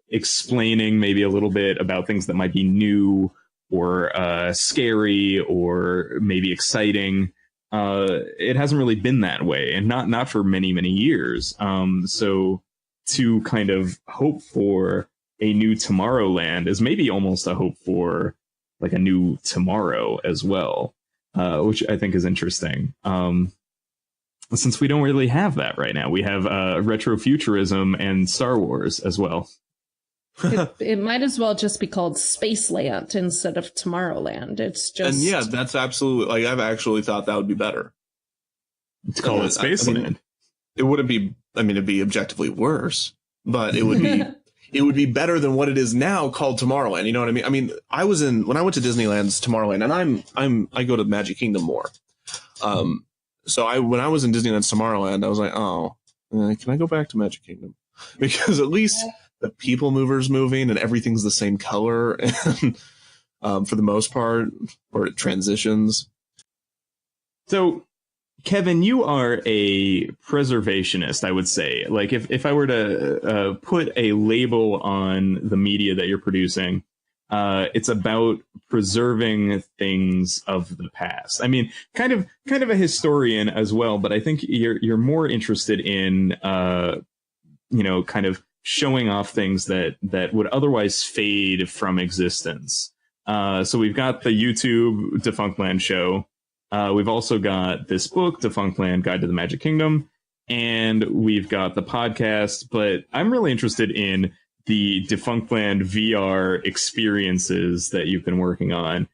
explaining maybe a little bit about things that might be new or scary or maybe exciting. It hasn't really been that way, and not for many, many years. So to kind of hope for a new Tomorrowland is maybe almost a hope for like a new tomorrow as well, which I think is interesting. Since we don't really have that right now, we have retrofuturism and Star Wars as well. It might as well just be called Spaceland instead of Tomorrowland. It's just... And yeah, that's absolutely... I've actually thought that would be better. To call it Spaceland. It wouldn't be... it'd be objectively worse, but it would be... it would be better than what it is now called Tomorrowland. You know what I mean? When I went to Disneyland's Tomorrowland, and I go to Magic Kingdom more. So when I was in Disneyland's Tomorrowland, I was like, can I go back to Magic Kingdom? Because at least the People Mover's moving and everything's the same color, and for the most part, or it transitions. So, Kevin, you are a preservationist, I would say. Like, if I were to put a label on the media that you're producing, it's about preserving things of the past. I mean, kind of a historian as well, but I think you're more interested in, kind of showing off things that would otherwise fade from existence. So we've got the YouTube Defunctland show. We've also got this book, Defunctland Guide to the Magic Kingdom, and we've got the podcast. But I'm really interested in the Defunctland VR experiences that you've been working on.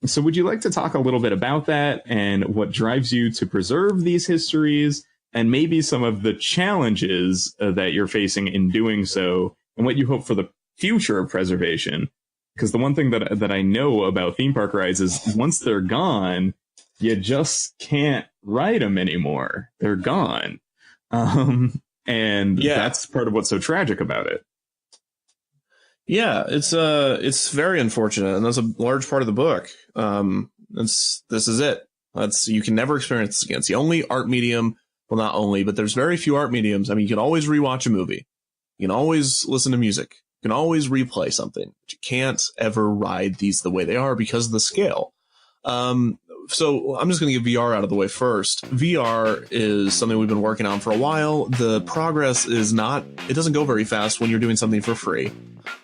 So would you like to talk a little bit about that and what drives you to preserve these histories, and maybe some of the challenges that you're facing in doing so, and what you hope for the future of preservation? Because the one thing that I know about theme park rides is once they're gone, you just can't ride them anymore. They're gone. And that's part of what's so tragic about it. Yeah, it's very unfortunate, and that's a large part of the book. This is it. You can never experience this again. It's the only art medium. Well, not only, but there's very few art mediums. I mean, you can always rewatch a movie. You can always listen to music. You can always replay something. But you can't ever ride these the way they are because of the scale. So I'm just going to get VR out of the way first. VR is something we've been working on for a while. The progress it doesn't go very fast when you're doing something for free.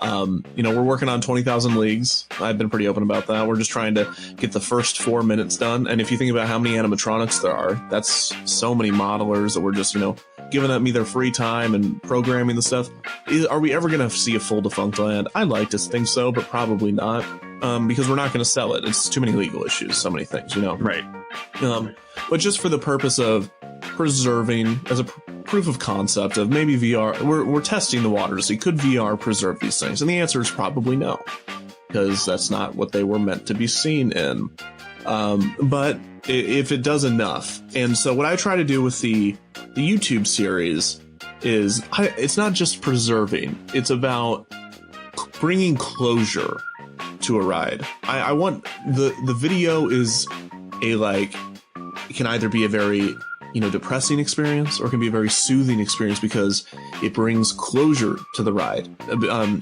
We're working on 20,000 Leagues. I've been pretty open about that. We're just trying to get the first 4 minutes done. And if you think about how many animatronics there are, that's so many modelers that we're just, giving them either free time and programming the stuff. Are we ever going to see a full Defunctland? I'd like to think so, but probably not. Because we're not going to sell it. It's too many legal issues, so many things, Right. But just for the purpose of preserving, as a proof of concept of maybe VR, we're testing the water to see, could VR preserve these things? And the answer is probably no, because that's not what they were meant to be seen in. But if it does enough. And so what I try to do with the YouTube series is, it's not just preserving, it's about bringing closure to a ride. I want the video is it can either be a very depressing experience, or it can be a very soothing experience because it brings closure to the ride.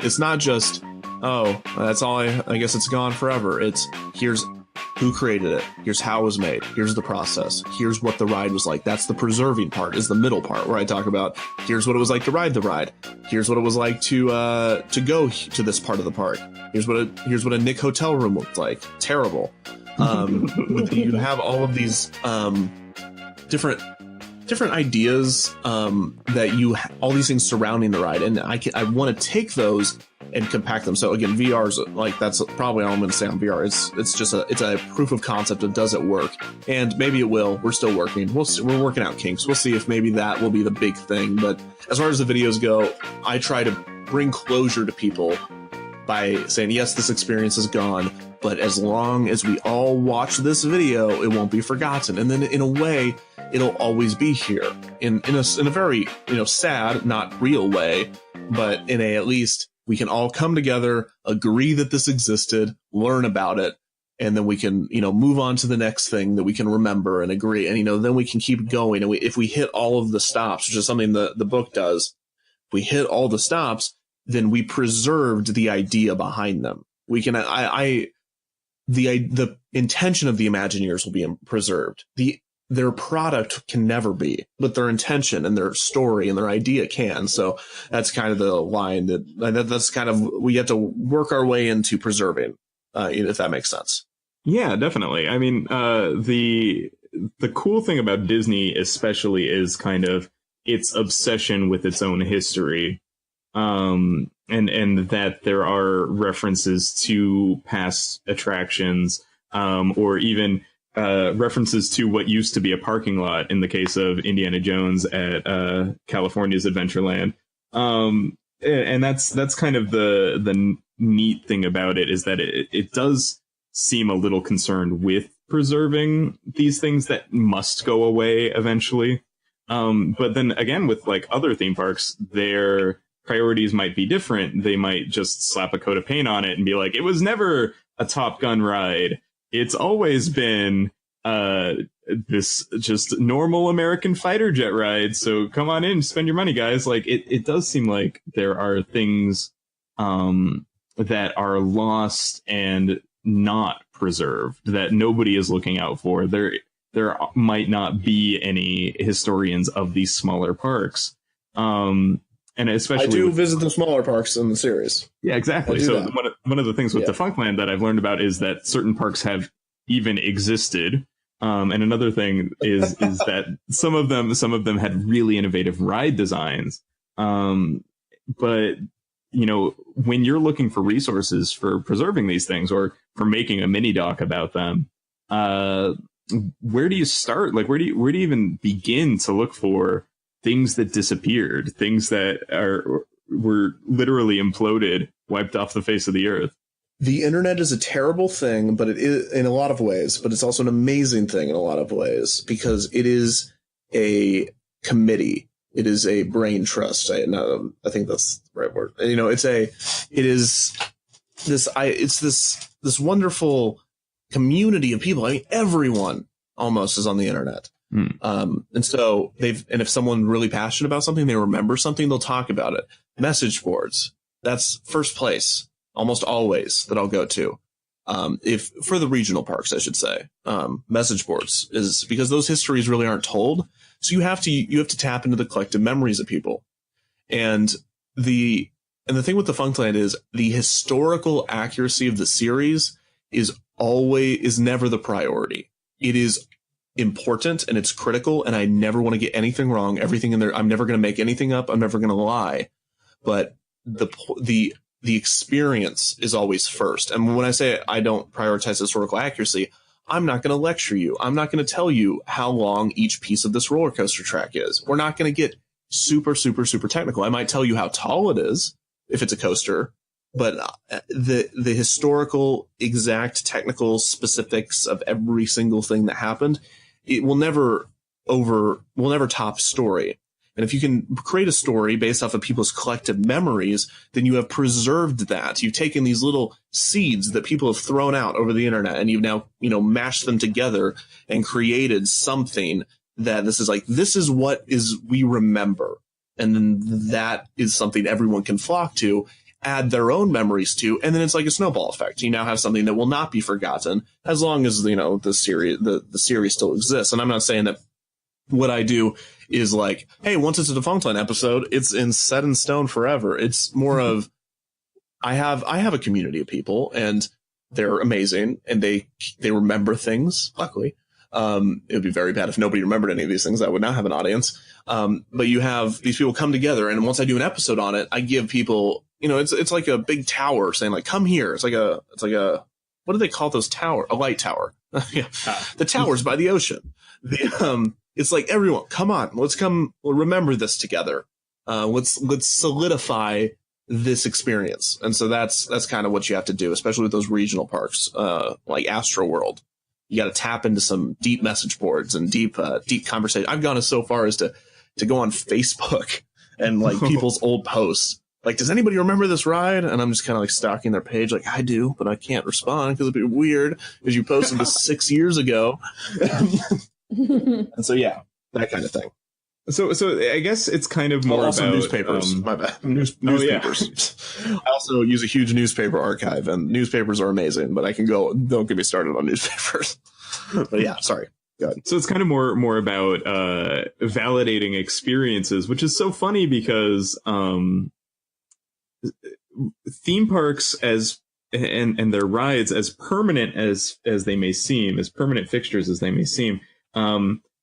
It's not just, that's all, I guess it's gone forever. It's, here's who created it, here's how it was made, here's the process, here's what the ride was like. That's the preserving part, is the middle part, where I talk about, here's what it was like to ride the ride, here's what it was like to go to this part of the park, here's what a Nick hotel room looked like. Terrible. You have all of these different ideas all these things surrounding the ride, and I want to take those and compact them. So again, VR's that's probably all I'm going to say on VR. It's a proof of concept of, does it work? And maybe it will. We're still working. We're working out kinks. We'll see if maybe that will be the big thing. But as far as the videos go, I try to bring closure to people by saying, yes, this experience is gone, but as long as we all watch this video, it won't be forgotten. And then in a way, it'll always be here in a very, sad, not real way, but in at least we can all come together, agree that this existed, learn about it, and then we can, move on to the next thing that we can remember and agree. And, then we can keep going. And if we hit all of the stops, which is something the book does, if we hit all the stops, then we preserved the idea behind them. We can, the intention of the Imagineers will be preserved. Their product can never be, but their intention and their story and their idea can. So that's kind of the line that's kind of, we have to work our way into preserving, if that makes sense. Yeah, definitely. I mean, the cool thing about Disney especially is kind of its obsession with its own history. And that there are references to past attractions, or even references to what used to be a parking lot in the case of Indiana Jones at California's Adventureland. And that's kind of the neat thing about it, is that it does seem a little concerned with preserving these things that must go away eventually. But then again, with other theme parks, their priorities might be different. They might just slap a coat of paint on it and be like, it was never a Top Gun ride. It's always been this just normal American fighter jet ride. So come on in, spend your money, guys. It does seem like there are things that are lost and not preserved that nobody is looking out for. There might not be any historians of these smaller parks. And especially I do visit the smaller parks in the series. Yeah, exactly. So one of the things with Defunctland that I've learned about is that certain parks have even existed. And another thing is that some of them had really innovative ride designs. But when you're looking for resources for preserving these things or for making a mini doc about them, where do you start? Like, where do you even begin to look for things that disappeared, things that were literally imploded, wiped off the face of the earth? The internet is a terrible thing, but it is in a lot of ways, but it's also an amazing thing in a lot of ways because it is a committee. It is a brain trust. I think that's the right word. It's this wonderful community of people. I mean, everyone almost is on the internet. And so if someone really passionate about something, they remember something, they'll talk about it. Message boards, that's first place almost always that I'll go to. If for the regional parks, I should say, message boards is because those histories really aren't told. So you have to tap into the collective memories of people. And the thing with Defunctland is the historical accuracy of the series is never the priority. It is important and it's critical, and I never want to get anything wrong. Everything in there, I'm never going to make anything up. I'm never going to lie. But the experience is always first. And when I say I don't prioritize historical accuracy, I'm not going to lecture you. I'm not going to tell you how long each piece of this roller coaster track is. We're not going to get super, super, super technical. I might tell you how tall it is if it's a coaster, but the historical, exact technical specifics of every single thing that happened, it will never top story. And if you can create a story based off of people's collective memories, then you have preserved that. You've taken these little seeds that people have thrown out over the internet, and you've now, mashed them together and created something that this is what we remember. And then that is something everyone can flock to, add their own memories to, and then it's like a snowball effect. You now have something that will not be forgotten as long as, the series still exists. And I'm not saying that what I do is like, hey, once it's a Defunctland episode, it's set in stone forever. It's more of, I have a community of people, and they're amazing, and they remember things. Luckily, it would be very bad if nobody remembered any of these things. I would not have an audience. But you have these people come together, and once I do an episode on it, I give people, it's like a big tower saying like, come here. It's like a what do they call those tower? A light tower. Yeah. The towers by the ocean. It's like, everyone, come on, we'll remember this together. Let's solidify this experience. And so that's kind of what you have to do, especially with those regional parks, like Astroworld. You got to tap into some deep message boards and deep conversation. I've gone so far as to go on Facebook and like people's old posts. Like, does anybody remember this ride? And I'm just kind of like stalking their page. Like, I do, but I can't respond because it'd be weird because you posted this 6 years ago. And so, yeah, that kind of thing. So I guess it's kind of more also about newspapers. My bad. Newspapers. Yeah. I also use a huge newspaper archive, and newspapers are amazing. But don't get me started on newspapers. But yeah, sorry. Go ahead. So it's kind of more about validating experiences, which is so funny because theme parks and their rides, as permanent as they may seem, as permanent fixtures as they may seem,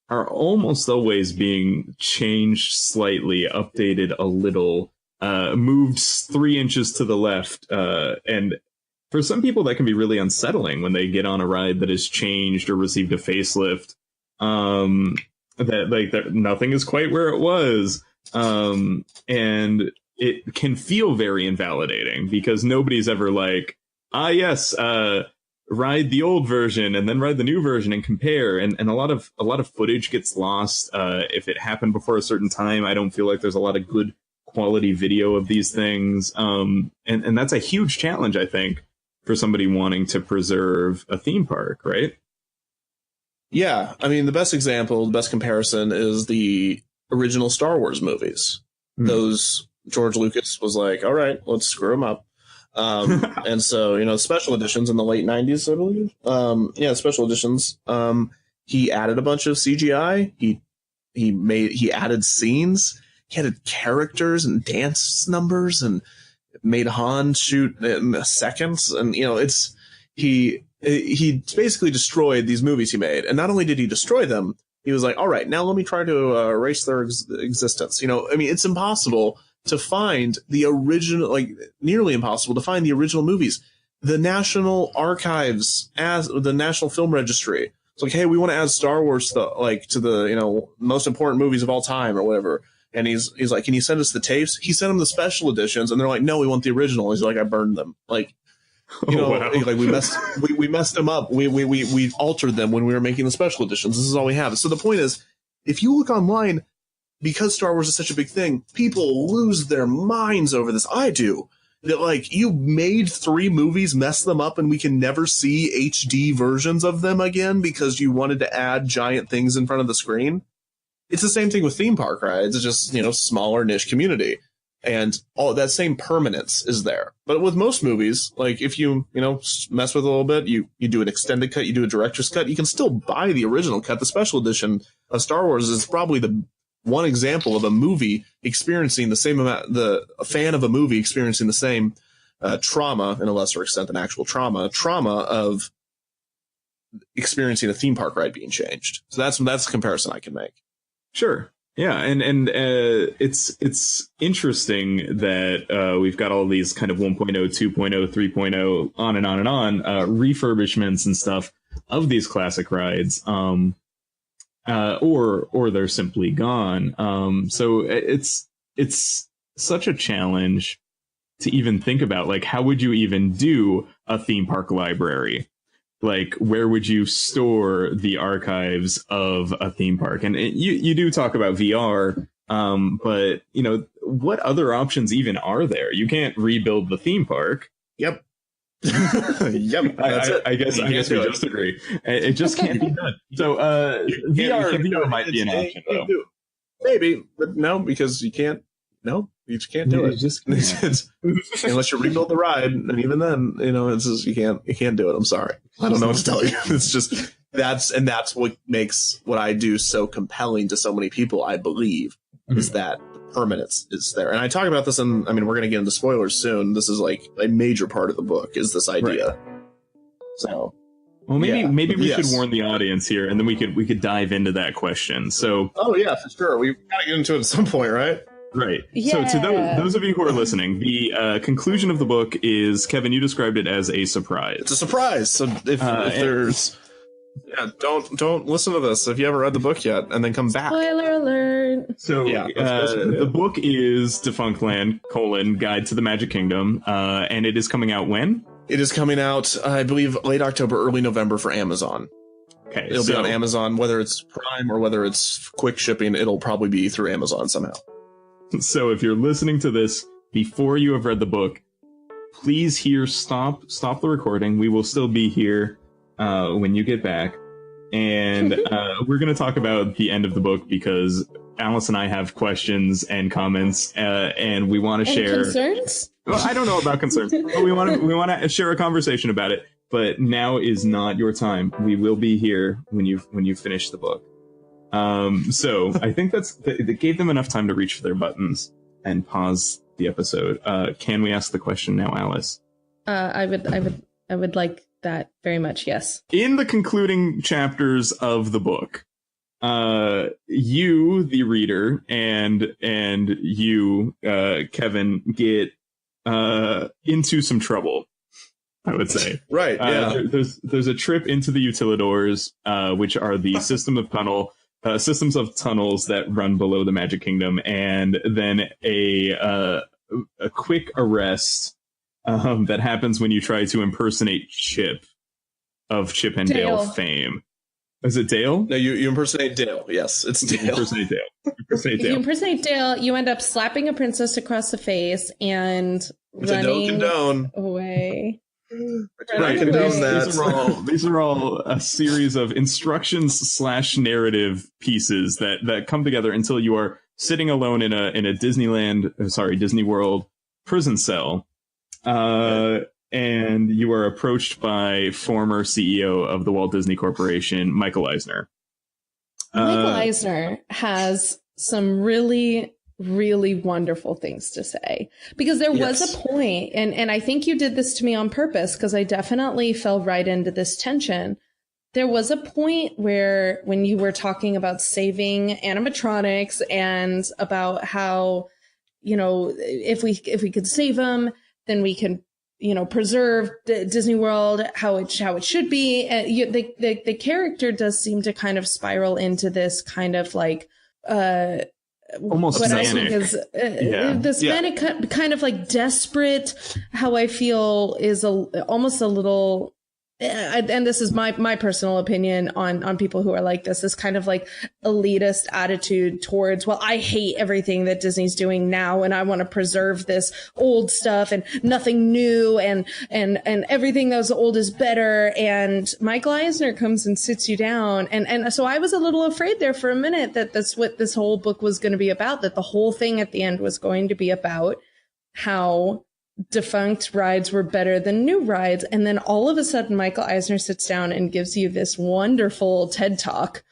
are almost always being changed slightly, updated a little, moved 3 inches to the left. And for some people, that can be really unsettling when they get on a ride that has changed or received a facelift. That nothing is quite where it was. And it can feel very invalidating because nobody's ever like, yes, ride the old version and then ride the new version and compare. And a lot of footage gets lost. If it happened before a certain time, I don't feel like there's a lot of good quality video of these things. And that's a huge challenge, I think, for somebody wanting to preserve a theme park, right? Yeah. I mean, the best example, the best comparison is the original Star Wars movies. Those George Lucas was like, all right, let's screw them up. And so, special editions in the late 90s, I believe. Special editions. He added a bunch of CGI. He added scenes. He added characters and dance numbers and made Han shoot in seconds. And, he basically destroyed these movies he made. And not only did he destroy them, he was like, all right, now let me try to erase their existence. It's impossible to find the original, nearly impossible to find the original movies. The National Archives, as the National Film Registry, it's like, hey, we want to add Star Wars to the most important movies of all time or whatever. And he's like, can you send us the tapes? He sent them the special editions, and they're like, no, we want the original. He's like, I burned them. Wow. We messed them up. We altered them when we were making the special editions. This is all we have. So the point is, if you look online, because Star Wars is such a big thing, people lose their minds over this. I do. That you made 3 movies, mess them up, and we can never see HD versions of them again because you wanted to add giant things in front of the screen. It's the same thing with theme park rides. It's just, smaller niche community. And all that same permanence is there. But with most movies, if you, mess with it a little bit, you do an extended cut, you do a director's cut, you can still buy the original cut. The special edition of Star Wars is probably the one example of a movie experiencing the same amount, a fan of a movie experiencing the same trauma, in a lesser extent than actual trauma of experiencing a theme park ride being changed. So that's the comparison I can make. Sure. Yeah, and it's interesting that we've got all these kind of 1.0, 2.0, 3.0, on and on and on refurbishments and stuff of these classic rides, or they're simply gone. So it's such a challenge to even think about, how would you even do a theme park library? Where would you store the archives of a theme park? And you do talk about VR, but what other options even are there? You can't rebuild the theme park. Yep. Yep. I guess we just agree. It just can't be done. So VR might be an option, though. Maybe, but no, because you can't. No, you just can't do it. Unless you rebuild the ride, and even then, it's just, you can't do it. I'm sorry. I don't know what to tell you. It's just that's what makes what I do so compelling to so many people, I believe, is that the permanence is there. And I talk about this, and we're going to get into spoilers soon. This is a major part of the book, is this idea. Right. So, well, maybe we should warn the audience here, and then we could dive into that question. So, oh yeah, for sure. We've got to get into it at some point, right? Right. Yeah. So to those of you who are listening, the conclusion of the book is, Kevin, you described it as a surprise. It's a surprise. So if there's... Yeah, don't listen to this if you haven't read the book yet, and then come back. Spoiler alert. So the book is Defunctland, Guide to the Magic Kingdom, and it is coming out when? It is coming out, I believe, late October, early November for Amazon. Okay. It'll be on Amazon, whether it's Prime or whether it's quick shipping, it'll probably be through Amazon somehow. So if you're listening to this before you have read the book, please stop the recording. We will still be here when you get back. And we're going to talk about the end of the book because Alice and I have questions and comments, and we want to share concerns. Well, I don't know about concerns, but we want to share a conversation about it. But now is not your time. We will be here when you finish the book. So I think that gave them enough time to reach for their buttons and pause the episode. Can we ask the question now, Alice? I would like that very much. Yes. In the concluding chapters of the book, you, the reader, and you, Kevin, get into some trouble, I would say. Right. Yeah. There's a trip into the utilidors, which are the systems of tunnels that run below the Magic Kingdom, and then a quick arrest that happens when you try to impersonate Chip of Chip and Dale fame. Is it Dale? No, you impersonate Dale. Yes, it's Dale. You impersonate Dale. If you impersonate Dale, you end up slapping a princess across the face and running away. Right. These are all a series of instructions / narrative pieces that come together until you are sitting alone in a Disney World prison cell, and you are approached by former CEO of the Walt Disney Corporation, Michael Eisner. Michael Eisner has some really, really wonderful things to say, because there was a point, and I think you did this to me on purpose, because I definitely fell right into this tension. There was a point where, when you were talking about saving animatronics and about how, if we could save them, then we can, preserve Disney World how it should be. The character does seem to kind of spiral into this kind of like almost what manic. I think is this manic kind of like desperate. How I feel is almost a little. And this is my personal opinion on people who are like this kind of like elitist attitude towards, well, I hate everything that Disney's doing now, and I want to preserve this old stuff and nothing new, and everything that was old is better. And Michael Eisner comes and sits you down. And so I was a little afraid there for a minute that that's what this whole book was going to be about, that the whole thing at the end was going to be about how defunct rides were better than new rides. And then all of a sudden, Michael Eisner sits down and gives you this wonderful TED talk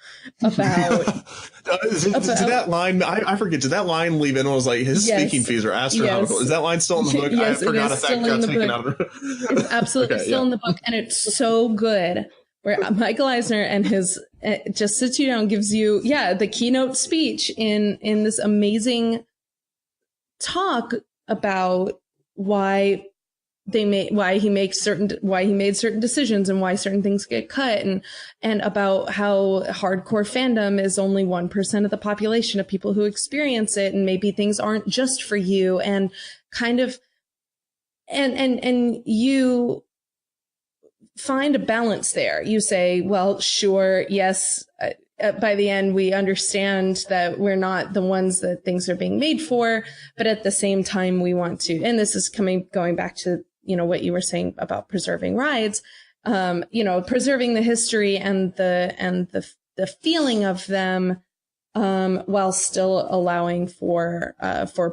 about... Did that line, I forget, did that line leave in? Was like, his speaking fees are astronomical. Is that line still in the book? Yes, I forgot if that got taken out of it. It's absolutely still in the book. And it's so good, where Michael Eisner and his just sits you down and gives you, the keynote speech in this amazing talk about why he made certain decisions and why certain things get cut, and about how hardcore fandom is only 1% of the population of people who experience it, and maybe things aren't just for you, and kind of and you find a balance there. You say, well, sure, yes, by the end, we understand that we're not the ones that things are being made for, but at the same time, we want to, and this is going back to, what you were saying about preserving rides, preserving the history and the feeling of them, while still allowing for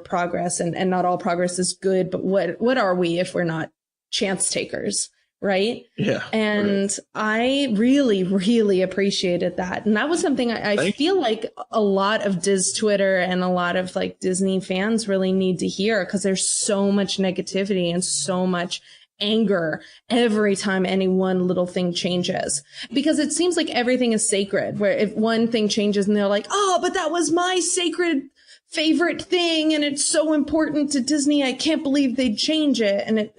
progress, and not all progress is good, but what are we if we're not chance takers? Right. Yeah. And right. I really, really appreciated that. And that was something I feel like a lot of Diz Twitter and a lot of like Disney fans really need to hear, because there's so much negativity and so much anger every time any one little thing changes, because it seems like everything is sacred, where if one thing changes and they're like, oh, but that was my sacred favorite thing, and it's so important to Disney, I can't believe they'd change it.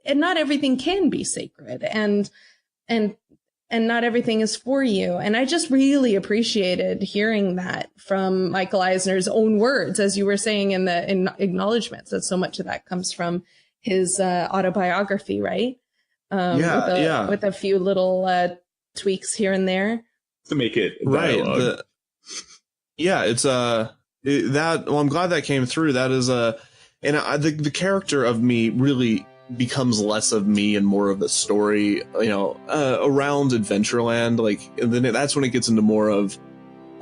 And not everything can be sacred, and not everything is for you. And I just really appreciated hearing that from Michael Eisner's own words, as you were saying in acknowledgments, that so much of that comes from his autobiography, right? With a few little tweaks here and there to make it dialogue. Right. I'm glad that came through. That is the character of me really becomes less of me and more of the story, around Adventureland. And then that's when it gets into more of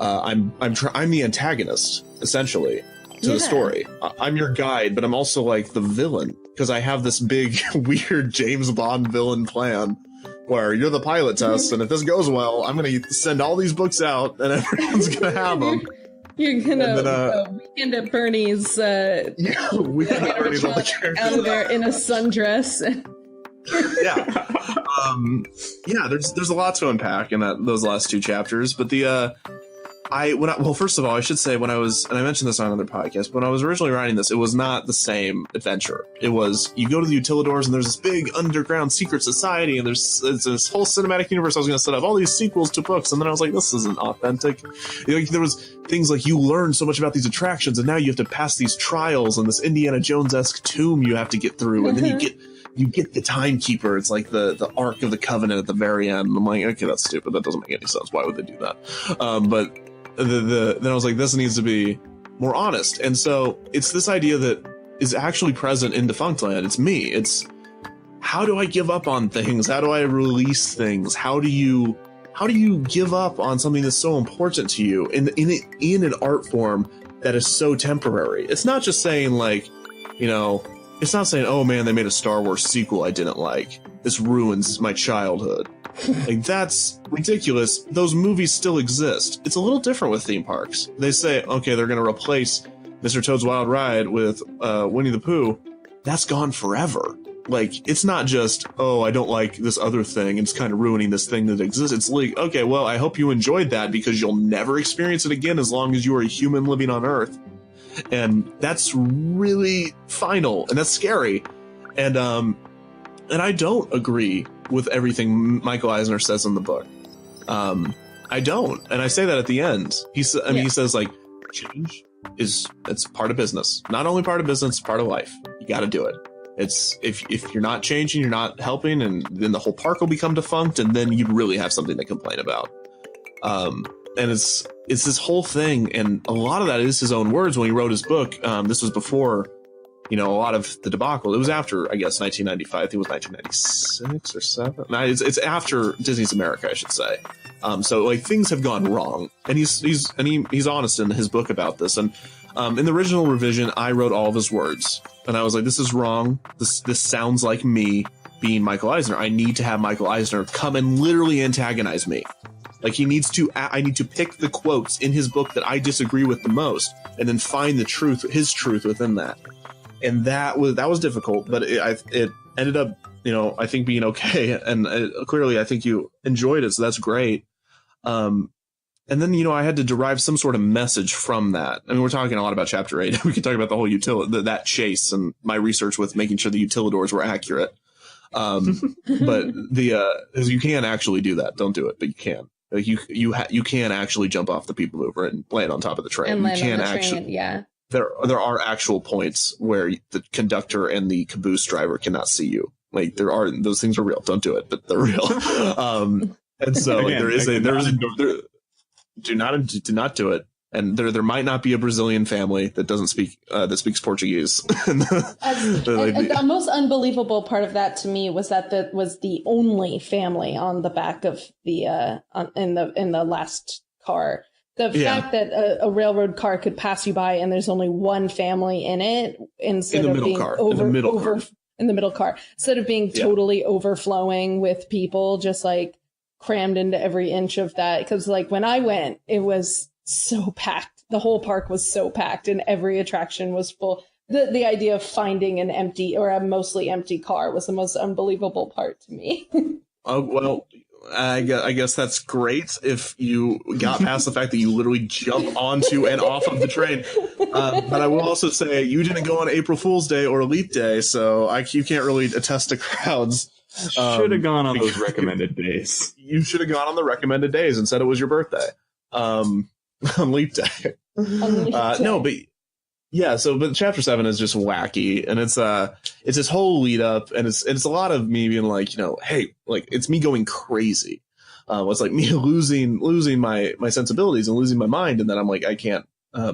I'm the antagonist essentially to the story. I'm your guide, but I'm also like the villain, because I have this big weird James Bond villain plan where you're the pilot test, and if this goes well, I'm going to send all these books out and everyone's going to have them. You're gonna Weekend at Bernie's. Weekend at Bernie's all the characters out of there in a sundress. There's a lot to unpack in those last two chapters. But first of all, I should say, and I mentioned this on another podcast, when I was originally writing this, it was not the same adventure. It was, you go to the Utilidors and there's this big underground secret society, and it's this whole cinematic universe. I was going to set up all these sequels to books, and then I was like, this isn't authentic. There was things like, you learn so much about these attractions, and now you have to pass these trials and this Indiana Jones-esque tomb you have to get through, and then you get the timekeeper. It's like the Ark of the Covenant at the very end. And I'm like, okay, that's stupid. That doesn't make any sense. Why would they do that? But then I was like, this needs to be more honest. And so it's this idea that is actually present in Defunctland. It's me. It's, how do I give up on things? How do I release things? How do you give up on something that's so important to you in an art form that is so temporary? It's not just saying like, it's not saying, oh man, they made a Star Wars sequel I didn't like. This ruins my childhood. Like, that's ridiculous. Those movies still exist. It's a little different with theme parks. They say, okay, they're going to replace Mr. Toad's Wild Ride with Winnie the Pooh. That's gone forever. Like, it's not just, oh, I don't like this other thing, and it's kind of ruining this thing that exists. It's like, okay, well, I hope you enjoyed that because you'll never experience it again as long as you are a human living on Earth. And that's really final, and that's scary. And I don't agree with everything Michael Eisner says in the book. I don't, and I say that at the end. He says, like, change it's part of business. Not only part of business, it's part of life. You got to do it. It's if you're not changing, you're not helping, and then the whole park will become defunct, and then you'd really have something to complain about. And it's this whole thing, and a lot of that is his own words when he wrote his book. This was before, a lot of the debacle. It was after, I guess, 1995. I think it was 1996 or 7. No, it's after Disney's America, I should say. So like things have gone wrong, and he's honest in his book about this. And in the original revision, I wrote all of his words, and I was like, this is wrong. This sounds like me being Michael Eisner. I need to have Michael Eisner come and literally antagonize me. Like, I need to pick the quotes in his book that I disagree with the most, and then find the truth, his truth within that. And that was difficult, but it ended up, I think being okay. And clearly, I think you enjoyed it, so that's great. And then, I had to derive some sort of message from that. I mean, we're talking a lot about Chapter 8. We could talk about the whole that chase and my research with making sure the utilidors were accurate. But you can actually do that. Don't do it, but you can. Like you can actually jump off the people mover and land on top of the train. And land you can on the actually, train, yeah. There are actual points where the conductor and the caboose driver cannot see you. Like, those things are real. Don't do it, but they're real. And so Again, do not do it. And there might not be a Brazilian family that speaks Portuguese. The most unbelievable part of that to me was that was the only family on the back of the in the last car. The fact that a railroad car could pass you by and there's only one family in it instead of being in the middle car, instead of being totally overflowing with people, just like crammed into every inch of that. Because like when I went, it was so packed. The whole park was so packed and every attraction was full. The idea of finding an empty or a mostly empty car was the most unbelievable part to me. Well, I guess that's great if you got past the fact that you literally jump onto and off of the train. But I will also say you didn't go on April Fool's Day or Leap Day, so you can't really attest to crowds. Should have gone on those recommended days. You should have gone on the recommended days and said it was your birthday. On Leap Day. No, but yeah. So, but Chapter 7 is just wacky, and it's this whole lead up, and it's a lot of me being like, hey, like it's me going crazy. It's like me losing my sensibilities and losing my mind, and then I'm like, I can't. I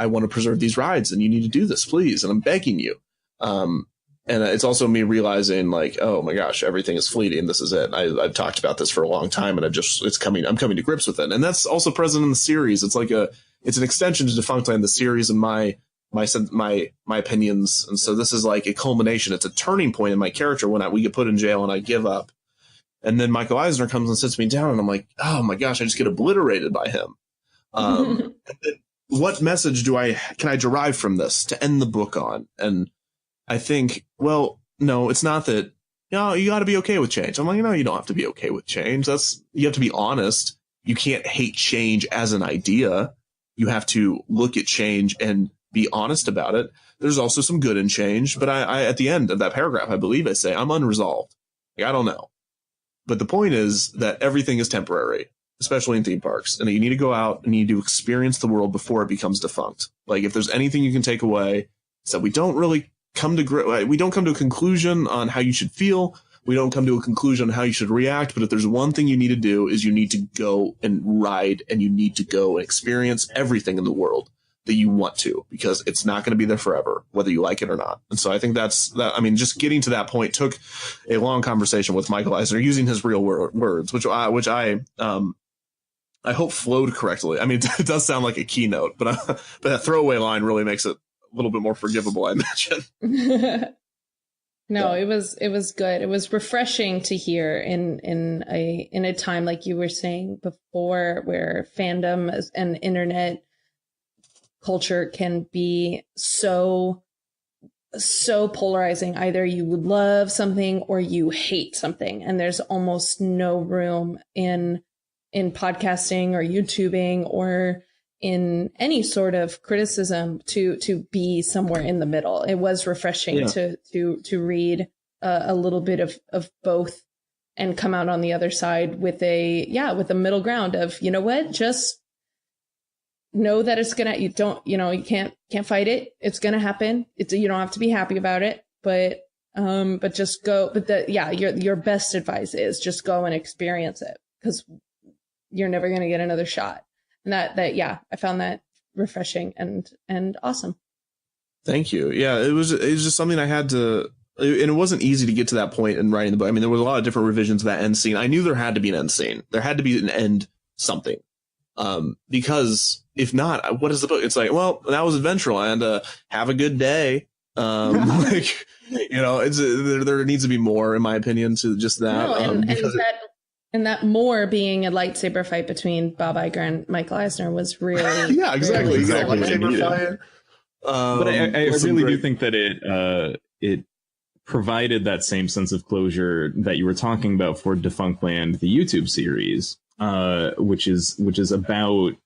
want to preserve these rides, and you need to do this, please, and I'm begging you. And it's also me realizing, like, oh my gosh, everything is fleeting. This is it. I've talked about this for a long time, and I'm coming to grips with it. And that's also present in the series. It's like it's an extension to Defunctland, the series, and my opinions. And so this is like a culmination. It's a turning point in my character when we get put in jail and I give up. And then Michael Eisner comes and sits me down, and I'm like, oh my gosh, I just get obliterated by him. And then what message can I derive from this to end the book on? And I think, well, no, it's not that, you got to be okay with change. I'm like, you don't have to be okay with change. You have to be honest. You can't hate change as an idea. You have to look at change and be honest about it. There's also some good in change, but I at the end of that paragraph, I believe I say I'm unresolved. Like, I don't know. But the point is that everything is temporary, especially in theme parks. And you need to go out and you need to experience the world before it becomes defunct. Like, if there's anything you can take away, it's that we don't come to a conclusion on how you should feel. We don't come to a conclusion on how you should react. But if there's one thing you need to do, is you need to go and ride, and you need to go and experience everything in the world that you want to, because it's not going to be there forever, whether you like it or not. And so I think that's that. I mean, just getting to that point took a long conversation with Michael Eisner using his real words, which I hope flowed correctly. I mean, it does sound like a keynote, but that throwaway line really makes it little bit more forgivable, I imagine. No, it was good. It was refreshing to hear in a time, like you were saying before, where fandom and internet culture can be so polarizing. Either you love something or you hate something, and there's almost no room in podcasting or YouTubing or in any sort of criticism to be somewhere in the middle. It was refreshing to read a little bit of both and come out on the other side with a middle ground of, you know what, just know that it's gonna, you can't fight it. It's gonna happen. You don't have to be happy about it, but just go. But your best advice is just go and experience it, because you're never gonna get another shot. And I found that refreshing and awesome. Thank you. Yeah, it was just something I had to, and it wasn't easy to get to that point in writing the book. I mean, there was a lot of different revisions of that end scene. I knew there had to be an end scene. There had to be an end something. Because if not, what is the book? It's like, well, that was Adventureland. Have a good day. Like, there needs to be more, in my opinion, to just that. No, and that more being a lightsaber fight between Bob Iger and Michael Eisner was really yeah, exactly. Really Lightsaber fight. But I really do think that it provided that same sense of closure that you were talking about for Defunctland, the YouTube series, which is about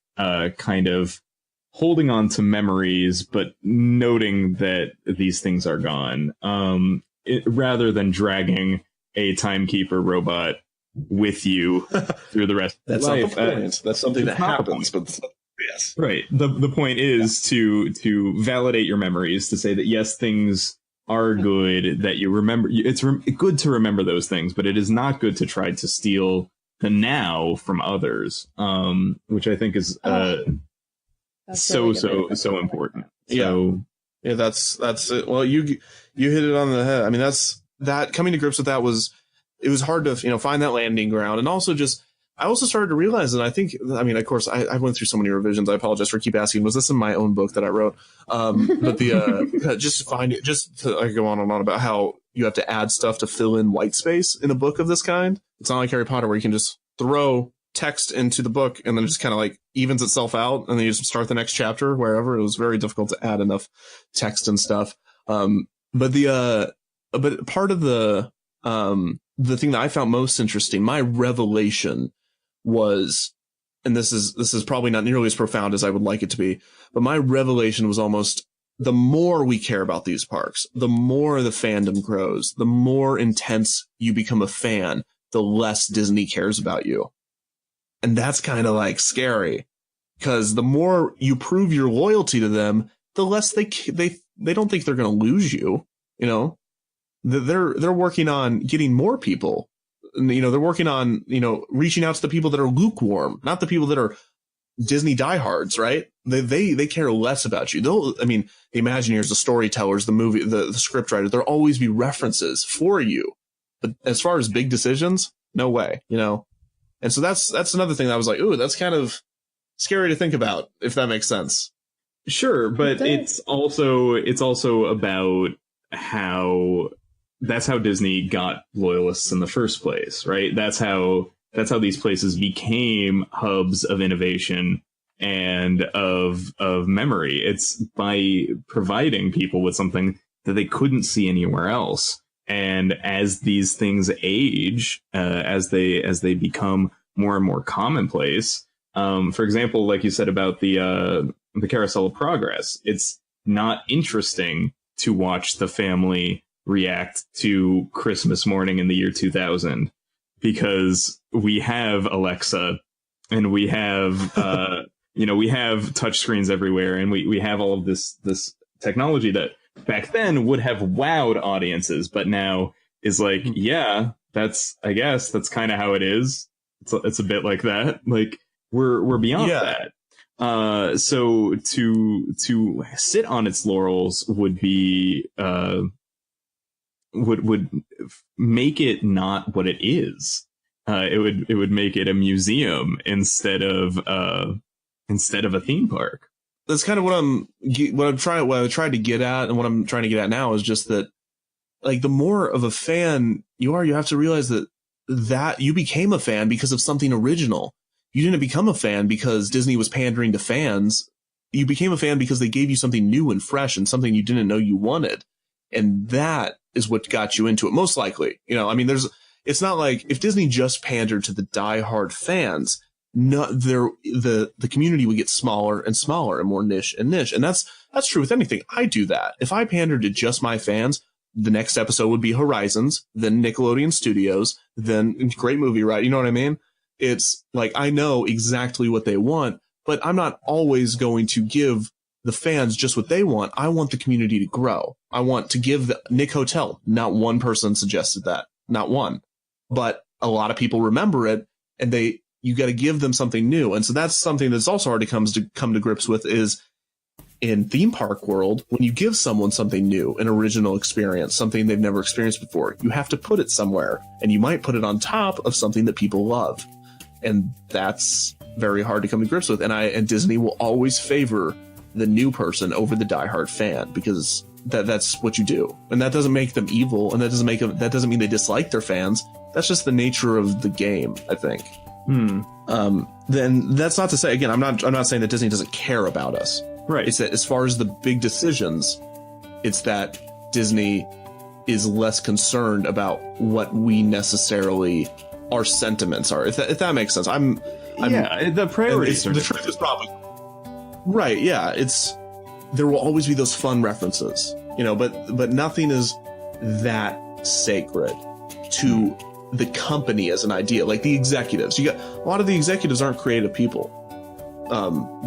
kind of holding on to memories, but noting that these things are gone, rather than dragging a timekeeper robot with you through the rest of life. That's not the point. That's something that happens, but yes. Right. The point is to validate your memories, to say that yes, things are good, that you remember. It's good to remember those things, but it is not good to try to steal the now from others, which I think is so important. So, yeah, that's it. Well, you hit it on the head. I mean, that coming to grips with that it was hard to, find that landing ground. And also I also started to realize that of course I went through so many revisions. I apologize for keep asking, was this in my own book that I wrote? But just to go on and on about how you have to add stuff to fill in white space in a book of this kind. It's not like Harry Potter where you can just throw text into the book and then it just kind of like evens itself out and then you just start the next chapter wherever. It was very difficult to add enough text and stuff. But part of the thing that I found most interesting, my revelation was, and this is probably not nearly as profound as I would like it to be, but my revelation was almost, the more we care about these parks, the more the fandom grows, the more intense you become a fan, the less Disney cares about you. And that's kind of like scary, because the more you prove your loyalty to them, the less they don't think they're going to lose you. They're working on getting more people. They're working on, reaching out to the people that are lukewarm, not the people that are Disney diehards, right? They care less about you. The Imagineers, the storytellers, the movie, the script writers, there'll always be references for you. But as far as big decisions, no way, And so that's another thing that I was like, ooh, that's kind of scary to think about, if that makes sense. Sure, but it's also about how that's how Disney got loyalists in the first place, right? That's how these places became hubs of innovation and of memory. It's by providing people with something that they couldn't see anywhere else. And as these things age, as they become more and more commonplace, for example, like you said about the Carousel of Progress, it's not interesting to watch the family react to Christmas morning in the year 2000 because we have Alexa and we have we have touchscreens everywhere, and we have all of this technology that back then would have wowed audiences, but now is like, yeah, that's kind of how it is. It's a bit like that. Like we're beyond that. So to sit on its laurels would be would make it not what it is. It would make it a museum instead of a theme park. that's kind of what I tried to get at, and what I'm trying to get at now is just that, like, the more of a fan you are, you have to realize that you became a fan because of something original. You didn't become a fan because Disney was pandering to fans. You became a fan because they gave you something new and fresh and something you didn't know you wanted. And that is what got you into it, most likely. I mean, it's not like if Disney just pandered to the diehard fans, the community would get smaller and smaller and more niche and niche. And that's true with anything. I do that. If I pandered to just my fans, the next episode would be Horizons, then Nickelodeon Studios, then great movie, right? You know what I mean? It's like, I know exactly what they want, but I'm not always going to give the fans just what they want. I want the community to grow. I want to give the Nick Hotel. Not one person suggested that. Not one. But a lot of people remember it, and you got to give them something new. And so that's something that's also hard to come to grips with is in theme park world, when you give someone something new, an original experience, something they've never experienced before, you have to put it somewhere, and you might put it on top of something that people love. And that's very hard to come to grips with. And Disney will always favor the new person over the diehard fan, because that's what you do. And that doesn't make them evil, and that doesn't mean they dislike their fans. That's just the nature of the game, I think. Then that's not to say, again, I'm not saying that Disney doesn't care about us. Right. It's that as far as the big decisions, it's that Disney is less concerned about what we necessarily, our sentiments are. If that makes sense. The priorities. The truth is probably right. Yeah, there will always be those fun references, but nothing is that sacred to the company as an idea. Like the executives, a lot of the executives aren't creative people.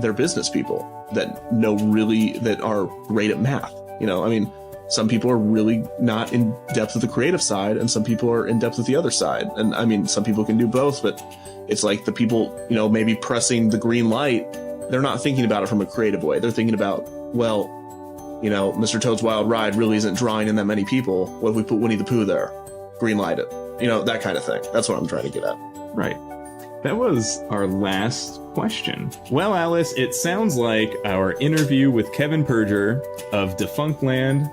They're business people that are great at math. I mean, some people are really not in depth with the creative side, and some people are in depth with the other side. And I mean, some people can do both, but it's like the people, maybe pressing the green light, they're not thinking about it from a creative way. They're thinking about, well, Mr. Toad's Wild Ride really isn't drawing in that many people. What if we put Winnie the Pooh there? Green light it. That kind of thing. That's what I'm trying to get at. Right. That was our last question. Well, Alice, it sounds like our interview with Kevin Perjurer of Defunctland,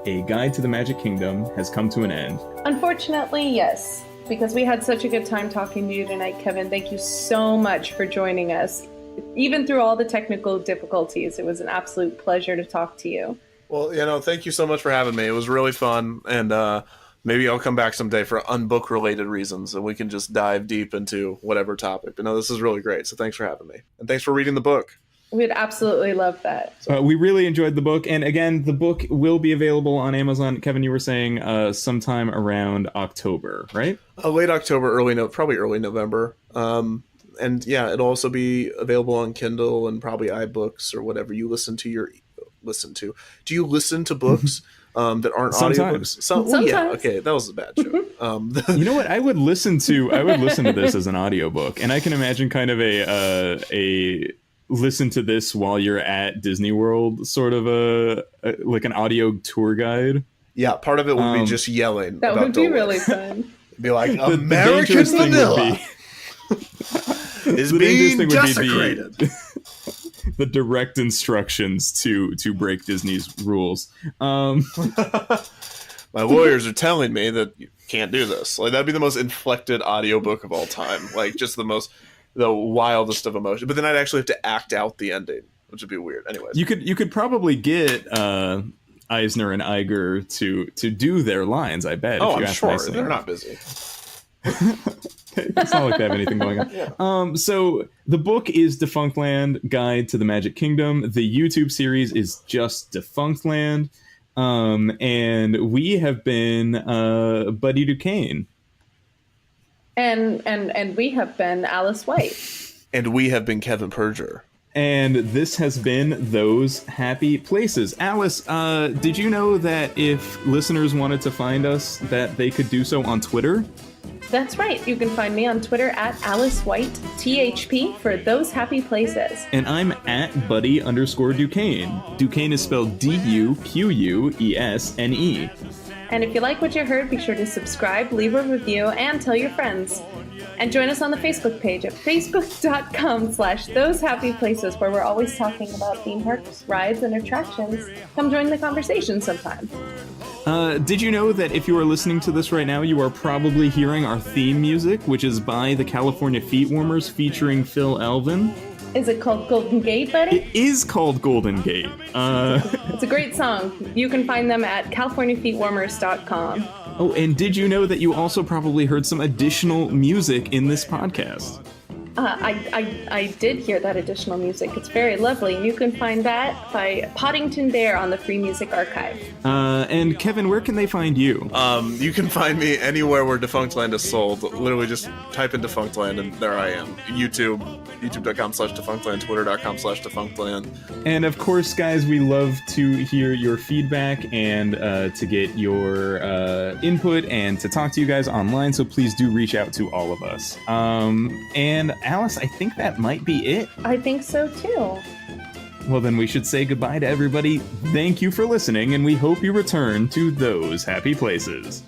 A Guide to the Magic Kingdom, has come to an end. Unfortunately, yes, because we had such a good time talking to you tonight, Kevin. Thank you so much for joining us. Even through all the technical difficulties, it was an absolute pleasure to talk to you. Well, thank you so much for having me. It was really fun, and maybe I'll come back someday for unbook-related reasons, and we can just dive deep into whatever topic. But no, this is really great, so thanks for having me. And thanks for reading the book. We'd absolutely love that. We really enjoyed the book. And again, the book will be available on Amazon. Kevin, you were saying sometime around October, right? Late October, probably early November. And yeah, it'll also be available on Kindle and probably iBooks or whatever you listen to. Do you listen to books? That aren't Sometimes. audiobooks. Sometimes. Yeah, okay, that was a bad joke. You know what? I would listen to this as an audiobook, and I can imagine kind of a listen to this while you're at Disney World, sort of like an audio tour guide. Yeah, part of it would be just yelling. That about would be Dole really Whip. fun. Be like, The American dangerous thing vanilla is the being dangerous thing desecrated. would be the direct instructions to break Disney's rules. My lawyers are telling me that you can't do this. Like, that'd be the most inflected audiobook of all time. Like, just the wildest of emotion. But then I'd actually have to act out the ending, which would be weird. Anyways, you could probably get Eisner and Iger to do their lines. I bet. oh, if you I'm ask sure nicely. they're not busy. It's not like they have anything going on. Yeah. So the book is Defunctland, Guide to the Magic Kingdom. The YouTube series is just Defunctland. And we have been Buddy Duquesne. And we have been Alice White. And we have been Kevin Perjurer. And this has been Those Happy Places. Alice, did you know that if listeners wanted to find us, that they could do so on Twitter? That's right. You can find me on Twitter at AliceWhiteTHP for Those Happy Places. And I'm at Buddy_Duquesne. Duquesne is spelled DUQUESNE. And if you like what you heard, be sure to subscribe, leave a review, and tell your friends. And join us on the Facebook page at facebook.com/thosehappyplaces, where we're always talking about theme parks, rides, and attractions. Come join the conversation sometime. Did you know that if you are listening to this right now, you are probably hearing our theme music, which is by the California Feetwarmers featuring Phil Alvin? Is it called Golden Gate, Buddy? It is called Golden Gate. It's a great song. You can find them at CaliforniaFeetwarmers.com. Oh, and did you know that you also probably heard some additional music in this podcast? I did hear that additional music. It's very lovely. You can find that by Podington Bear on the Free Music Archive. And Kevin, where can they find you? You can find me anywhere where Defunctland is sold. Literally just type in Defunctland and there I am. youtube.com/Defunctland, twitter.com/Defunctland. And of course, guys, we love to hear your feedback and to get your input and to talk to you guys online. So please do reach out to all of us. And Alice, I think that might be it. I think so too. Well, then we should say goodbye to everybody. Thank you for listening, and we hope you return to those happy places.